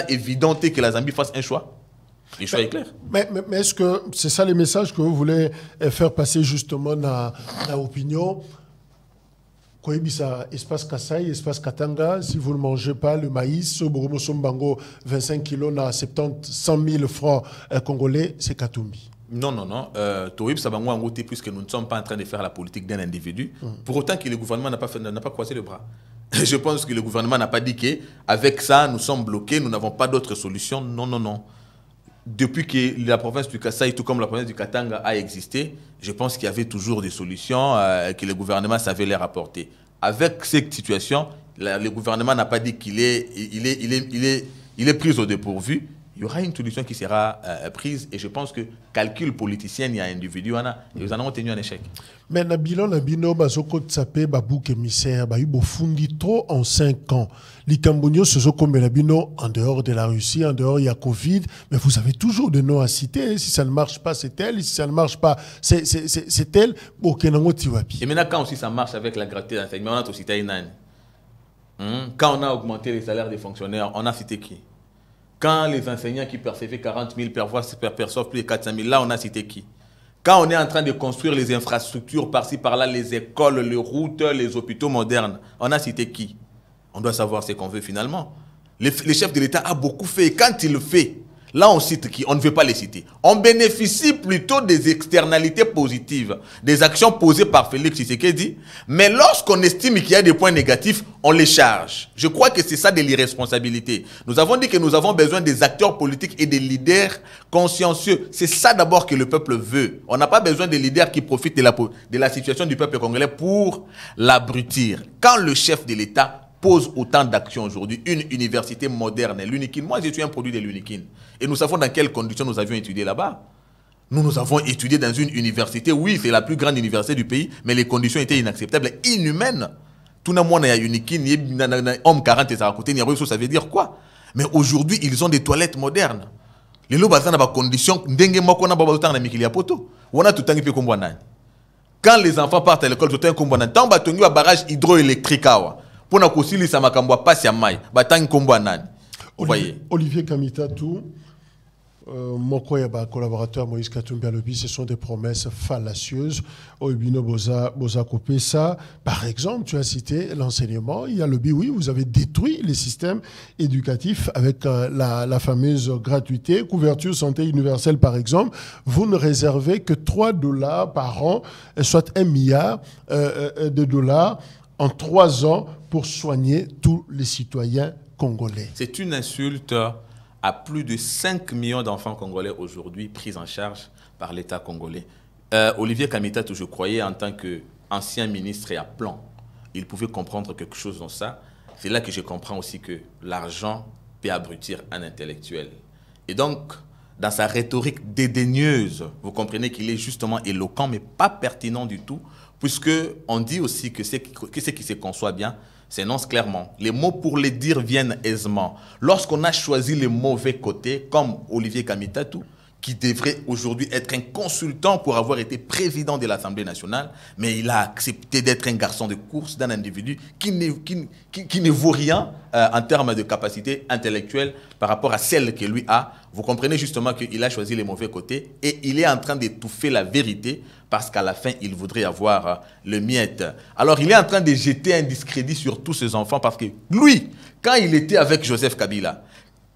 évidenté que la Zambie fasse un choix? Le choix est clair. Mais est-ce que c'est ça les messages que vous voulez faire passer justement dans l'opinion? Espace Kassai, espace Katanga, si vous ne mangez pas le maïs, Bango, 25 kilos, 70, 100 000 francs congolais, c'est Katumbi. Non. Toïb Sabango en côté, puisque nous ne sommes pas en train de faire la politique d'un individu, pour autant que le gouvernement n'a pas croisé le bras. Je pense que le gouvernement n'a pas dit qu'avec ça, nous sommes bloqués, nous n'avons pas d'autre solution. Non. Depuis que la province du Kassai, tout comme la province du Katanga a existé, je pense qu'il y avait toujours des solutions que le gouvernement savait les rapporter. Avec cette situation, le gouvernement n'a pas dit qu'il est pris au dépourvu. Il y aura une solution qui sera prise et je pense que calcul politicien et individu, ils en ont tenu un échec. Mais Nabilo, Bazoko Tsapé, Babouk émissaire, Baïbo Fundi trop en 5 ans. L'Ikambunyo, ce sont comme Nabino en dehors de la Russie, en dehors, il y a Covid, mais vous avez toujours des noms à citer. Si ça ne marche pas, c'est elle. Si ça ne marche pas, c'est elle. Et maintenant, quand aussi ça marche avec la gratuité d'enseignement, on a aussi cité Inani. Quand on a augmenté les salaires des fonctionnaires, on a cité qui? Quand les enseignants qui percevaient 40 000 perçoivent plus de 400 000, là, on a cité qui? Quand on est en train de construire les infrastructures par-ci, par-là, les écoles, les routes, les hôpitaux modernes, on a cité qui? On doit savoir ce qu'on veut finalement. Le chef de l'État a beaucoup fait. Et quand il le fait, là, on cite qui? On ne veut pas les citer. On bénéficie plutôt des externalités positives, des actions posées par Félix Tshisekedi. Mais lorsqu'on estime qu'il y a des points négatifs, on les charge. Je crois que c'est ça de l'irresponsabilité. Nous avons dit que nous avons besoin des acteurs politiques et des leaders consciencieux. C'est ça d'abord que le peuple veut. On n'a pas besoin des leaders qui profitent de la situation du peuple congolais pour l'abrutir. Quand le chef de l'État pose autant d'actions aujourd'hui, une université moderne, l'Unikin. Moi, je suis un produit de l'Unikin. Et nous savons dans quelles conditions nous avions étudié là-bas. Nous avons étudié dans une université, oui, c'est la plus grande université du pays, mais les conditions étaient inacceptables, inhumaines. Tout le monde a Unikin, homme 40 et ça a coûté, ça veut dire quoi? Mais aujourd'hui, ils ont des toilettes modernes. Les lots basés dans des conditions, quand les enfants partent à l'école, tout un combat. Tant que tu as un barrage hydroélectrique, pour na kosili sa makambo a passe ya mai batang kombo anani. Vous voyez Olivier Kamitatou, mon collaborateur Moïse Katumbi Alobi, ce sont des promesses fallacieuses. Oibino Boza Kopesa, par exemple, tu as cité l'enseignement. Il y a le oui, vous avez détruit les systèmes éducatifs avec la fameuse gratuité, couverture santé universelle, par exemple. Vous ne réservez que $3 par an, soit $1 milliard de dollars en 3 ans pour soigner tous les citoyens congolais. C'est une insulte à plus de 5 millions d'enfants congolais aujourd'hui pris en charge par l'État congolais. Olivier Kamitatou, je croyais en tant qu'ancien ministre et à plan, il pouvait comprendre quelque chose dans ça. C'est là que je comprends aussi que l'argent peut abrutir un intellectuel. Et donc, dans sa rhétorique dédaigneuse, vous comprenez qu'il est justement éloquent, mais pas pertinent du tout, puisqu'on dit aussi que ce qui se conçoit bien s'énonce clairement. Les mots pour les dire viennent aisément. Lorsqu'on a choisi les mauvais côtés, comme Olivier Kamitatou, qui devrait aujourd'hui être un consultant pour avoir été président de l'Assemblée nationale, mais il a accepté d'être un garçon de course d'un individu qui ne vaut rien en termes de capacité intellectuelle par rapport à celle que lui a. Vous comprenez justement qu'il a choisi les mauvais côtés et il est en train d'étouffer la vérité parce qu'à la fin, il voudrait avoir le miette. Alors, il est en train de jeter un discrédit sur tous ses enfants parce que lui, quand il était avec Joseph Kabila,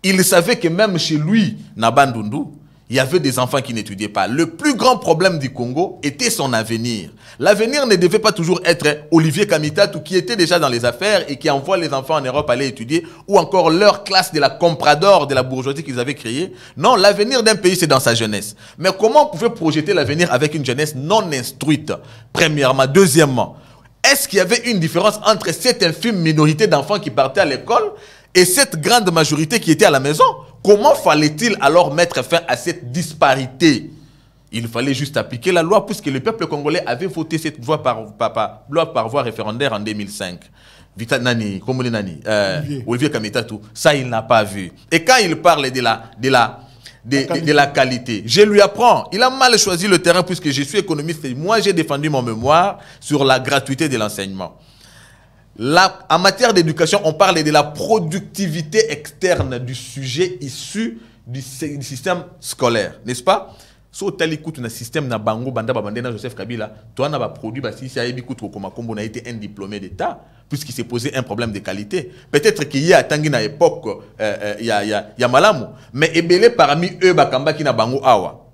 il savait que même chez lui, Nabandundu, il y avait des enfants qui n'étudiaient pas. Le plus grand problème du Congo était son avenir. L'avenir ne devait pas toujours être Olivier Kamitatu qui était déjà dans les affaires et qui envoie les enfants en Europe aller étudier, ou encore leur classe de la comprador de la bourgeoisie qu'ils avaient créée. Non, l'avenir d'un pays, c'est dans sa jeunesse. Mais comment on pouvait projeter l'avenir avec une jeunesse non instruite, premièrement? Deuxièmement, est-ce qu'il y avait une différence entre cette infime minorité d'enfants qui partaient à l'école et cette grande majorité qui était à la maison? Comment fallait-il alors mettre fin à cette disparité? Il fallait juste appliquer la loi, puisque le peuple congolais avait voté cette loi par voie référendaire en 2005. Vita Nani, Komone Nani, Olivier Kamitatu, ça il n'a pas vu. Et quand il parle de la qualité, je lui apprends. Il a mal choisi le terrain puisque je suis économiste et moi j'ai défendu mon mémoire sur la gratuité de l'enseignement. En matière d'éducation, on parle de la productivité externe du sujet issu du système scolaire, n'est-ce pas? Si tu as un système na bango banda babandena Joseph Kabila, toi na ba produit ba si ça ebi kutu koma kombo na été un diplômé d'état puisqu'il s'est posé un problème de qualité. Peut-être qu'il y a tangi na époque il y a malamu, mais ebele parmi eux ba kamba ki na bango awa.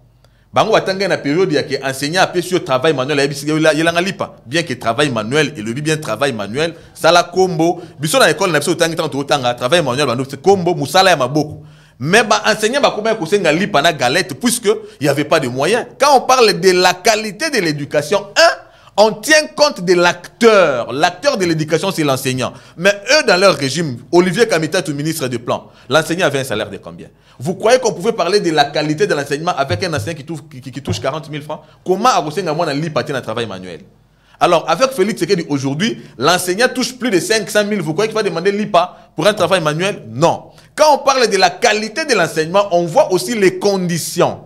Bango atanga na période ya que enseignant a sur travail manuel yelanga lipa, bien que travail manuel et le bien travail manuel, ça la combo biso na école na biso tangi tanto tanga travail manuel bando c'est combo musala ya maboko. Mais enseignant comment lipa na galette puisque il n'y avait pas de moyens. Quand on parle de la qualité de l'éducation, on tient compte de l'acteur. L'acteur de l'éducation, c'est l'enseignant. Mais eux, dans leur régime, Olivier Kamitatu, ministre du Plan, l'enseignant avait un salaire de combien? Vous croyez qu'on pouvait parler de la qualité de l'enseignement avec un enseignant qui touche 40 000 francs? Comment Aroseng Amouana lit un travail manuel? Alors, avec Félix Tshisekedi, aujourd'hui, l'enseignant touche plus de 500 000. Vous croyez qu'il va demander l'IPA pour un travail manuel? Non. Quand on parle de la qualité de l'enseignement, on voit aussi les conditions.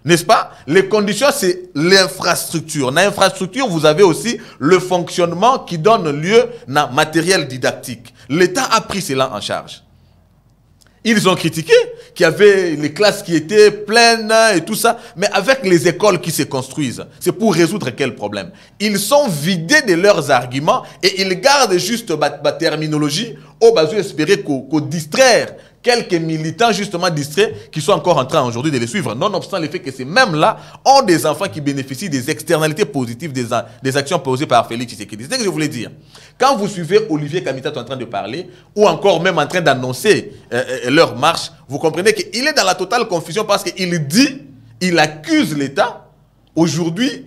N'est-ce pas? Les conditions, c'est l'infrastructure. Dans l'infrastructure, vous avez aussi le fonctionnement qui donne lieu à matériel didactique. L'État a pris cela en charge. Ils ont critiqué qu'il y avait les classes qui étaient pleines et tout ça, mais avec les écoles qui se construisent, c'est pour résoudre quel problème? Ils sont vidés de leurs arguments et ils gardent juste ma terminologie au besoin d'espérer qu'on distraire quelques militants justement distraits qui sont encore en train aujourd'hui de les suivre, nonobstant le fait que ces mêmes-là ont des enfants qui bénéficient des externalités positives des actions posées par Félix Tshisekedi. C'est ce que je voulais dire. Quand vous suivez Olivier Kamitatu en train de parler, ou encore même en train d'annoncer leur marche, vous comprenez qu'il est dans la totale confusion parce qu'il dit, il accuse l'État aujourd'hui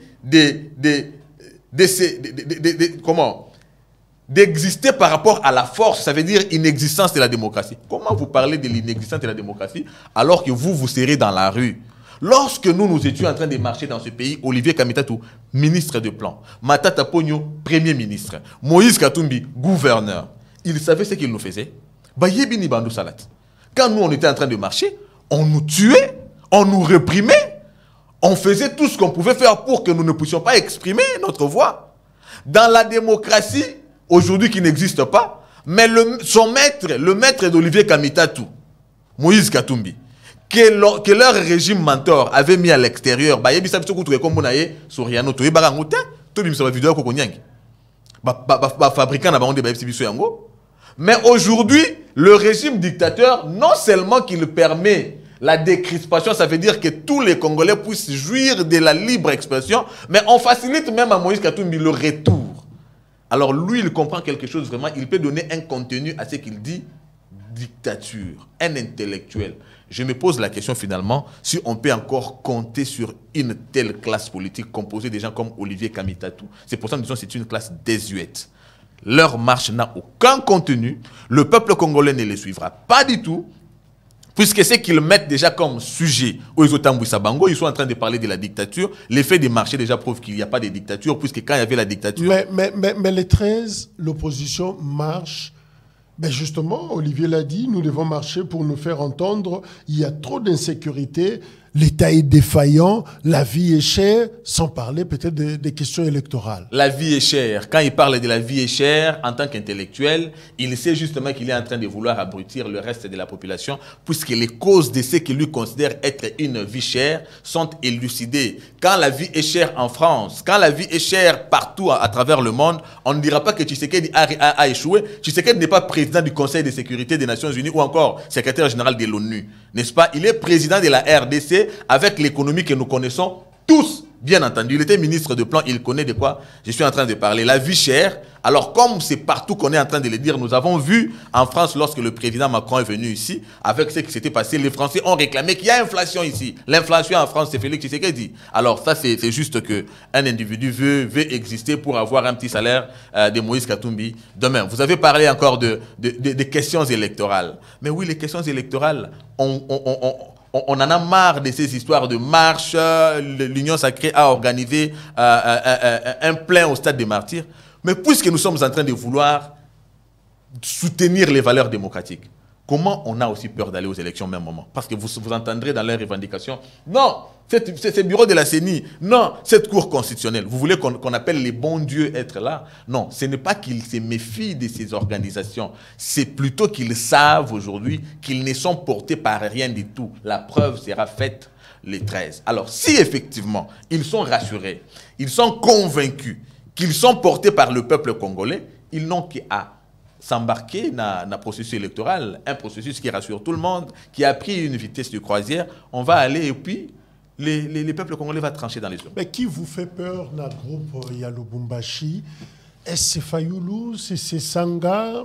d'exister par rapport à la force, ça veut dire inexistence de la démocratie. Comment vous parlez de l'inexistence de la démocratie alors que vous serez dans la rue? Lorsque nous étions en train de marcher dans ce pays, Olivier Kamitatu, ministre de Plan, Matata Pogno, premier ministre, Moïse Katumbi, gouverneur, ils savaient ce qu'ils nous faisaient. Quand nous on était en train de marcher, on nous tuait, on nous réprimait, on faisait tout ce qu'on pouvait faire pour que nous ne puissions pas exprimer notre voix. Dans la démocratie, aujourd'hui qui n'existe pas, mais le maître d'Olivier Kamitatu, Moïse Katumbi, que leur régime mentor avait mis à l'extérieur, mais aujourd'hui, le régime dictateur, non seulement qu'il permet la décrispation, ça veut dire que tous les Congolais puissent jouir de la libre expression, mais on facilite même à Moïse Katumbi le retour. Alors lui, il comprend quelque chose vraiment, il peut donner un contenu à ce qu'il dit, dictature, un intellectuel. Je me pose la question finalement, si on peut encore compter sur une telle classe politique composée de gens comme Olivier Kamitatu. C'est pour ça que nous disons que c'est une classe désuète. Leur marche n'a aucun contenu, le peuple congolais ne les suivra pas du tout, puisque c'est qu'ils mettent déjà comme sujet aux Otambouissa Bango, ils sont en train de parler de la dictature. L'effet des marchés déjà prouve qu'il n'y a pas de dictature, puisque quand il y avait la dictature... Mais les 13, l'opposition marche. Ben justement, Olivier l'a dit, nous devons marcher pour nous faire entendre. Il y a trop d'insécurité, l'État est défaillant, la vie est chère, sans parler peut-être des questions électorales. La vie est chère. Quand il parle de la vie est chère, en tant qu'intellectuel, il sait justement qu'il est en train de vouloir abrutir le reste de la population, puisque les causes de ce qu'il lui considère être une vie chère sont élucidées. Quand la vie est chère en France, quand la vie est chère partout à travers le monde, on ne dira pas que Tshisekedi a échoué. Tshisekedi n'est pas président du Conseil de sécurité des Nations Unies ou encore secrétaire général de l'ONU. N'est-ce pas? Il est président de la RDC, passer avec l'économie que nous connaissons tous, bien entendu. Il était ministre de plan, il connaît de quoi je suis en train de parler. La vie chère, alors comme c'est partout qu'on est en train de le dire, nous avons vu en France, lorsque le président Macron est venu ici, avec ce qui s'était passé, les Français ont réclamé qu'il y a inflation ici. L'inflation en France, c'est Félix Tshisekedi. Alors ça, c'est juste qu'un individu veut exister pour avoir un petit salaire de Moïse Katumbi demain. Vous avez parlé encore de questions électorales. Mais oui, les questions électorales, on en a marre de ces histoires de marche. L'Union sacrée a organisé un plein au stade des Martyrs. Mais puisque nous sommes en train de vouloir soutenir les valeurs démocratiques, comment on a aussi peur d'aller aux élections au même moment? Parce que vous entendrez dans leurs revendications, non, c'est le bureau de la CENI, non, cette cour constitutionnelle. Vous voulez qu'on appelle les bons dieux être là? Non, ce n'est pas qu'ils se méfient de ces organisations, c'est plutôt qu'ils savent aujourd'hui qu'ils ne sont portés par rien du tout. La preuve sera faite les 13. Alors, si effectivement, ils sont rassurés, ils sont convaincus qu'ils sont portés par le peuple congolais, ils n'ont qu'à s'embarquer dans le processus électoral, un processus qui rassure tout le monde, qui a pris une vitesse de croisière. On va aller et puis les peuples congolais vont trancher dans les urnes. Mais qui vous fait peur dans le groupe Yalubumbashi? Est-ce Fayoulou, c'est Sanga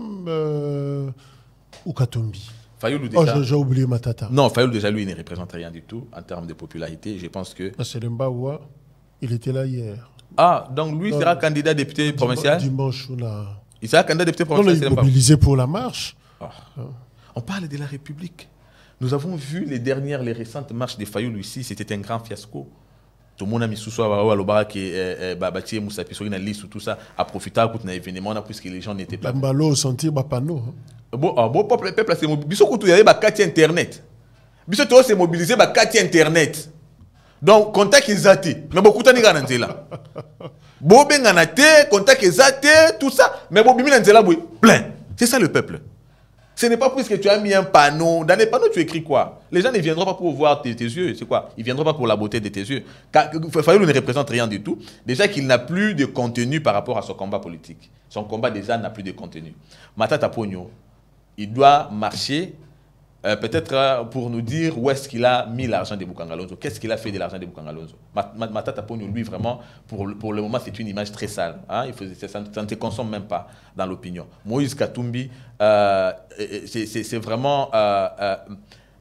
ou Katumbi? Fayoulou déjà... Oh, j'ai oublié Matata. Non, Fayoulou déjà, lui, il ne représente rien du tout en termes de popularité. Je pense que... C'est Mbaoua, il était là hier. Ah, donc lui sera candidat député provincial? Dimanche, là. Il sera candidat député provincial? On l'a mobilisé pour la marche. On parle de la République. Nous avons vu les récentes marches de Fayoulou ici, c'était un grand fiasco. Tout le monde a mis sous soi, Alobara, qui Babati, Moussa Pissori, liste, tout ça, a profité d'un événement, puisque les gens n'étaient pas. Bambalo, senti, Bapano. Bon, peuple, c'est mobilisé. Bissot, il y avait Bakati Internet. Bissot, c'est mobilisé, Bakati Internet. Donc, contact est mais beaucoup de gens sont là. Bobe nganate, contact est tout ça. Mais Bobi là, plein. C'est ça le peuple. Ce n'est pas puisque tu as mis un panneau. Dans les panneaux, tu écris quoi? Les gens ne viendront pas pour voir tes yeux. C'est quoi? Ils ne viendront pas pour la beauté de tes yeux. Fayoulou ne représente rien du tout. Déjà qu'il n'a plus de contenu par rapport à son combat politique. Son combat déjà n'a plus de contenu. Matata Pogno, il doit marcher. Peut-être pour nous dire où est-ce qu'il a mis l'argent de Boukangalonzo. Qu'est-ce qu'il a fait de l'argent de Boukangalonzo? Matata Pogno, lui, vraiment, pour le moment, c'est une image très sale. Hein? Ça ne se consomme même pas dans l'opinion. Moïse Katumbi, c'est vraiment...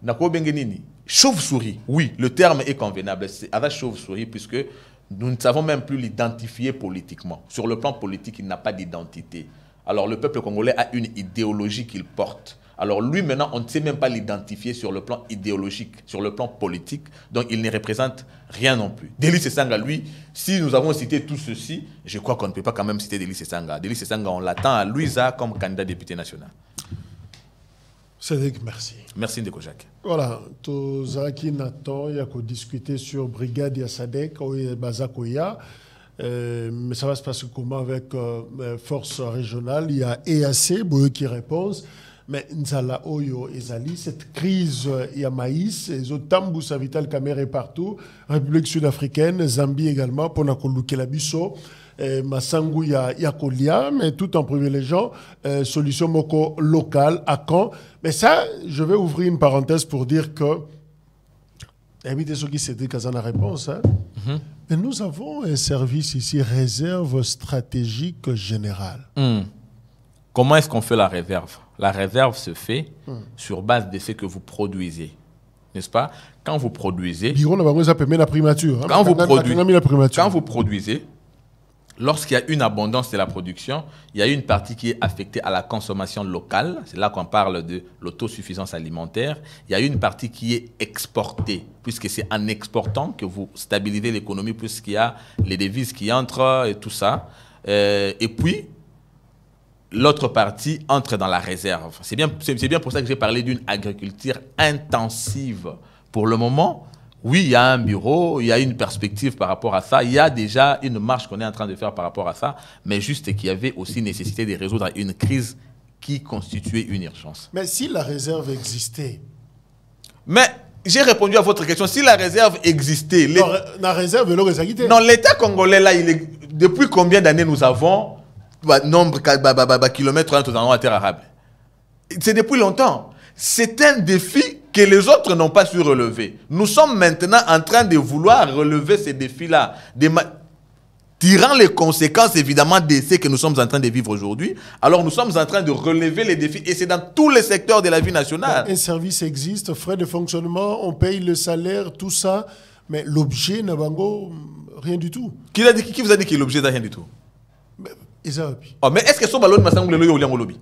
Nako Bengenini, chauve-souris, oui, le terme est convenable. C'est avec chauve-souris, puisque nous ne savons même plus l'identifier politiquement. Sur le plan politique, il n'a pas d'identité. Alors, le peuple congolais a une idéologie qu'il porte. Alors lui, maintenant, on ne sait même pas l'identifier sur le plan idéologique, sur le plan politique. Donc, il ne représente rien non plus. Delis Sesanga, lui, si nous avons cité tout ceci, je crois qu'on ne peut pas quand même citer Delis Sesanga. Delis Sesanga, on l'attend à Louisa comme candidat député national. Cédric, merci. Merci, Ndeko Jacques. Voilà, Tozaki Nathan, il y a qu'à discuter sur Brigade Yassadek, Bazakoya. Mais ça va se passer comment avec force régionale? Il y a EAC, Boye qui répond. Mais Nzala Oyo Ezali, cette crise, il y a maïs, Zotambu Savital Kamere partout, République sud-africaine, Zambie également, pour Nakoluke Labiso, Massangu Yakolia, mais tout en privilégiant solution moko locale à Caen. Mais ça, je vais ouvrir une parenthèse pour dire que, évitez ceux qui s'étaient qu'à la réponse, hein. Mais nous avons un service ici, réserve stratégique générale. Comment est-ce qu'on fait la réserve? La réserve se fait sur base de ce que vous produisez. N'est-ce pas? Quand vous produisez... Quand vous produisez, lorsqu'il y a une abondance de la production, il y a une partie qui est affectée à la consommation locale. C'est là qu'on parle de l'autosuffisance alimentaire. Il y a une partie qui est exportée, puisque c'est en exportant que vous stabilisez l'économie, puisqu'il y a les devises qui entrent et tout ça. Et puis... l'autre partie entre dans la réserve. C'est bien pour ça que j'ai parlé d'une agriculture intensive. Pour le moment, oui, il y a un bureau, il y a une perspective par rapport à ça. Il y a déjà une marche qu'on est en train de faire par rapport à ça, mais juste qu'il y avait aussi nécessité de résoudre une crise qui constituait une urgence. Mais si la réserve existait... Mais j'ai répondu à votre question. Si la réserve existait... La réserve, non, l'État congolais, là, depuis combien d'années nous avons... nombre de kilomètres dans la terre arabe. C'est depuis longtemps. C'est un défi que les autres n'ont pas su relever. Nous sommes maintenant en train de vouloir relever ces défis-là, tirant les conséquences évidemment de ce que nous sommes en train de vivre aujourd'hui. Alors nous sommes en train de relever les défis et c'est dans tous les secteurs de la vie nationale. Un service existe, frais de fonctionnement, on paye le salaire, tout ça, mais l'objet n'a rien du tout. Qui vous a dit que l'objet n'a rien du tout? Oh, mais est-ce que ce ballon Massango le yo lobby?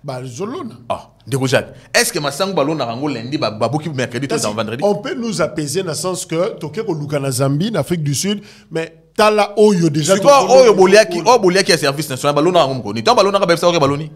Bah, Zolona. Ah, Ndeko Jacques. Est-ce que Massango ballon na rango lundi babouki mercredi tout vendredi? On peut nous apaiser dans le sens que toke ko lukana Zambie, en Afrique du Sud, mais tala oyo déjà. C'est quoi oyo boliaki a service national ballon na rango mkoni? Ton ballon na ka bepsa balloni?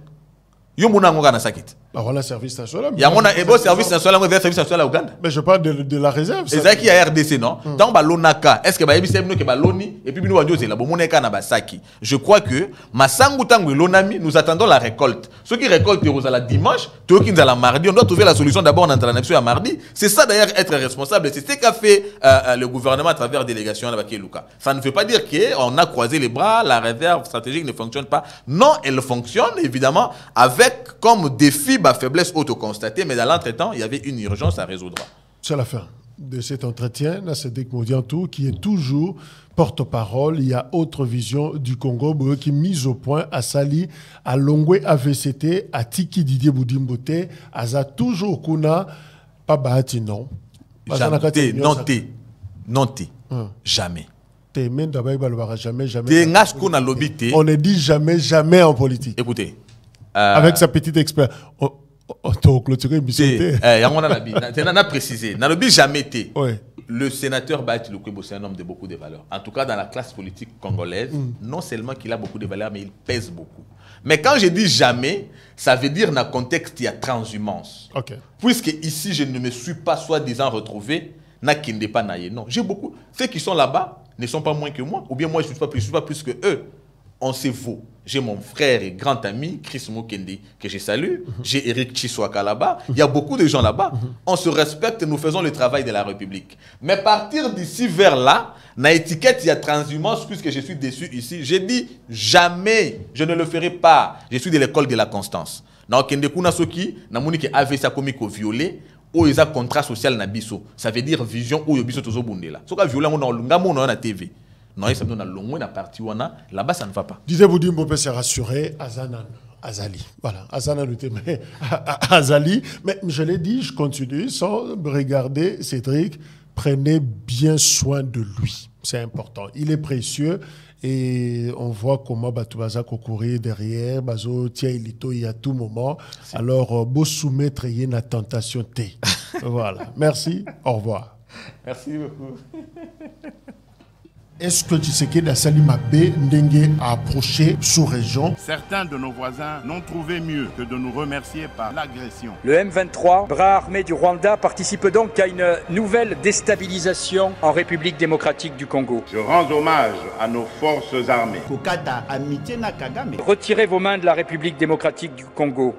Yo mona ngo na sakit. Bah voilà service national. Il y a mon service national, on service national à Ouganda. Mais je parle de la réserve. C'est ça qui a RDC, non? Dans Balonaka, est-ce que Bayebi nous que Baloni et puis nous on dit la bomoneka na basaki. Je crois que Massangu tangu lonami, nous attendons la récolte. Ceux qui récoltent la dimanche, ceux qui nous la mardi, on doit trouver la solution d'abord en entrant à mardi. C'est ça d'ailleurs être responsable. C'est ce qu'a fait le gouvernement à travers délégation à Luka. Ça ne veut pas dire qu'on a croisé les bras, la réserve stratégique ne fonctionne pas. Non, elle fonctionne évidemment avec comme défi faiblesse auto-constatée, mais dans l'entretemps, il y avait une urgence à résoudre. C'est la fin de cet entretien. Nasedek Modiantou, qui est toujours porte-parole. Il y a autre vision du Congo qui est mise au point à Sali, à Longwe AVCT, à Tiki Didier Boudimbote, à za toujours Kuna, pas Bahati, non. Jamais. On ne dit jamais, jamais en politique. Écoutez. Avec sa petite expérience. On t'a clôturé une on a précisé. N'a jamais été. Ouais. Le sénateur Bahati Lukwebo, c'est un homme de beaucoup de valeurs. En tout cas, dans la classe politique congolaise, non seulement qu'il a beaucoup de valeurs, mais il pèse beaucoup. Mais quand je dis jamais, ça veut dire dans le contexte, il y a transhumance. Okay. Puisque ici, je ne me suis pas soi-disant retrouvé, non, j'ai beaucoup. Ceux qui sont là-bas ne sont pas moins que moi, ou bien moi, je ne suis pas plus que eux. On se vaut. J'ai mon frère et grand ami, Chris Mokende, que je salue. J'ai Eric Chiswaka là-bas. Il y a beaucoup de gens là-bas. On se respecte et nous faisons le travail de la République. Mais partir d'ici vers là, na étiquette, il y a transhumance, puisque je suis déçu ici. J'ai dit jamais, je ne le ferai pas. Je suis de l'école de la constance. Na Okende Kuna Soki, na moni ke AVC komiko violé, ou ils ont contrat social na biso. Ça veut dire vision ou yobiso tozo bundela. Soka violé on a ngamo na TV. Non, ça me donne long, partie là-bas, ça ne va pas. Disait vous dire, mon père s'est rassuré, Azali. Voilà, Azanan le témoin, Azali. Mais je l'ai dit, je continue, sans regarder Cédric, prenez bien soin de lui. C'est important. Il est précieux et on voit comment Batoubaza courir derrière, Bazo tient il à tout moment. Alors, beau soumettre la tentation T. Voilà. Merci, au revoir. Merci beaucoup. Est-ce que Tshisekedi Asali Mabé Ndenge a approché sous-région? Certains de nos voisins n'ont trouvé mieux que de nous remercier par l'agression. Le M23, bras armé du Rwanda, participe donc à une nouvelle déstabilisation en République démocratique du Congo. Je rends hommage à nos forces armées. Retirez vos mains de la République démocratique du Congo.